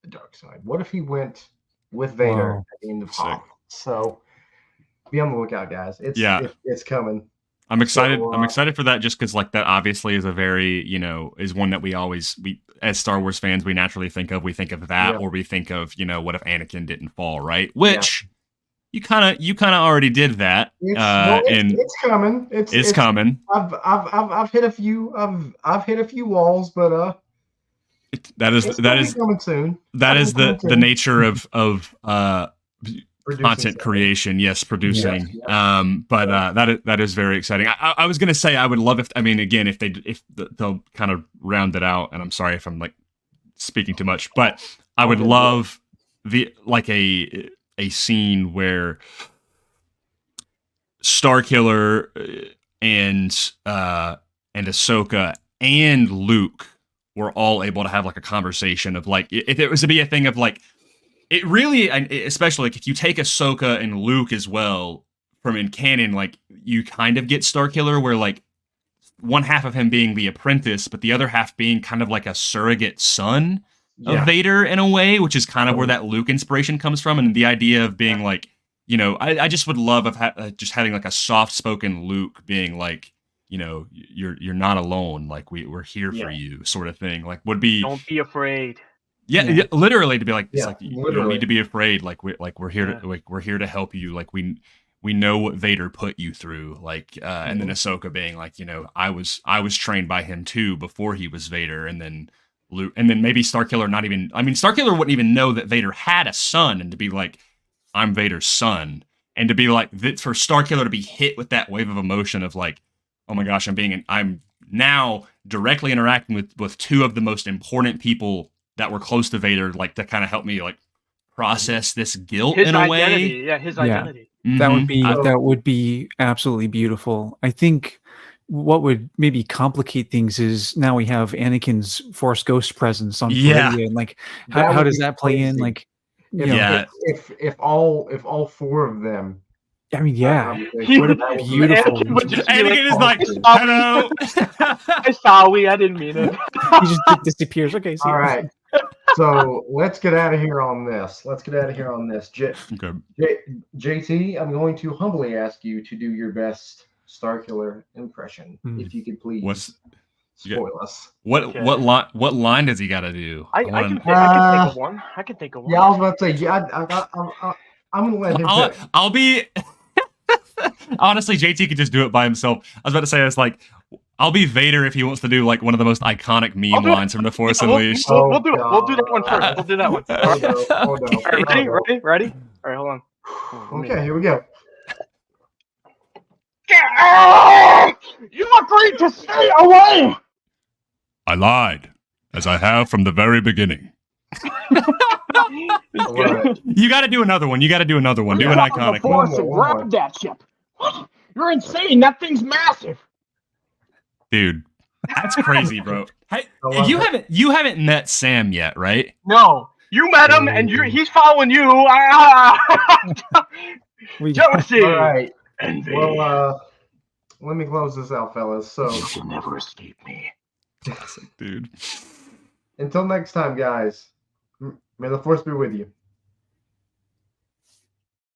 the dark side? What if he went with Vader at the end of Hoth? So be on the lookout, guys. It's coming. I'm excited. I'm excited for that, just because like that obviously is a very, you know, is one that we as Star Wars fans we naturally think of. We think of that, or we think of, you know, what if Anakin didn't fall, right? Which you kind of already did that. It's coming. It's coming. I've hit a few walls, but that is coming soon. That is the nature of content creation. Yes, producing. But that is very exciting. I was gonna say I would love if they'll kind of round it out. And I'm sorry if I'm like speaking too much, but I would love a scene where Starkiller and Ahsoka and Luke were all able to have like a conversation of like, if it was to be a thing of like, it really, especially like if you take Ahsoka and Luke as well from in canon, like you kind of get Starkiller where like one half of him being the apprentice, but the other half being kind of like a surrogate son of Vader in a way, which is kind of where that Luke inspiration comes from. And the idea of being like, you know, I just would love just having like a soft-spoken Luke being like, you know, you're not alone. Like we're here for you, sort of thing. Like would be. Don't be afraid. Yeah, literally to be like, it's like you don't need to be afraid. Like we're here to we're here to help you. Like we know what Vader put you through. Like and then Ahsoka being like, you know, I was trained by him too before he was Vader, and then Luke, and then maybe Starkiller Starkiller wouldn't even know that Vader had a son, and to be like, I'm Vader's son, and to be like for Starkiller to be hit with that wave of emotion of like, oh my gosh, I'm now directly interacting with two of the most important people that were close to Vader, like to kind of help me like process this guilt in a way. Yeah, his identity. Mm-hmm. That would be absolutely beautiful. I think what would maybe complicate things is now we have Anakin's Force Ghost presence on Feria, and like how does that play in? Like, if all four of them. I mean, what a beautiful. Anakin is like, hello. Sorry, I didn't mean it. He just disappears. Okay, all right. So let's get out of here on this. Okay. JT, I'm going to humbly ask you to do your best Starkiller impression, if you could please spoil us. What line does he got to do? I can think of one. I can think of one. Yeah, I was about to say. Yeah, I'm gonna let him pick. I'll be. Honestly, JT could just do it by himself. I was about to say it's like I'll be Vader if he wants to do like one of the most iconic meme lines from The Force Unleashed. We'll do it. We'll do that one first. We'll do that one. Hold on. All right, ready? All right, hold on. Okay, here we go. You agreed to stay away. I lied, as I have from the very beginning. You got to do another one. Do an iconic one. Grab that ship. You're insane. That thing's massive. Dude, that's crazy, bro. Hey, you haven't met Sam yet, right? No, you met him, and he's following you. Jealousy. All right. Envy. Well, let me close this out, fellas. So you can never escape me, dude. Until next time, guys. May the Force be with you.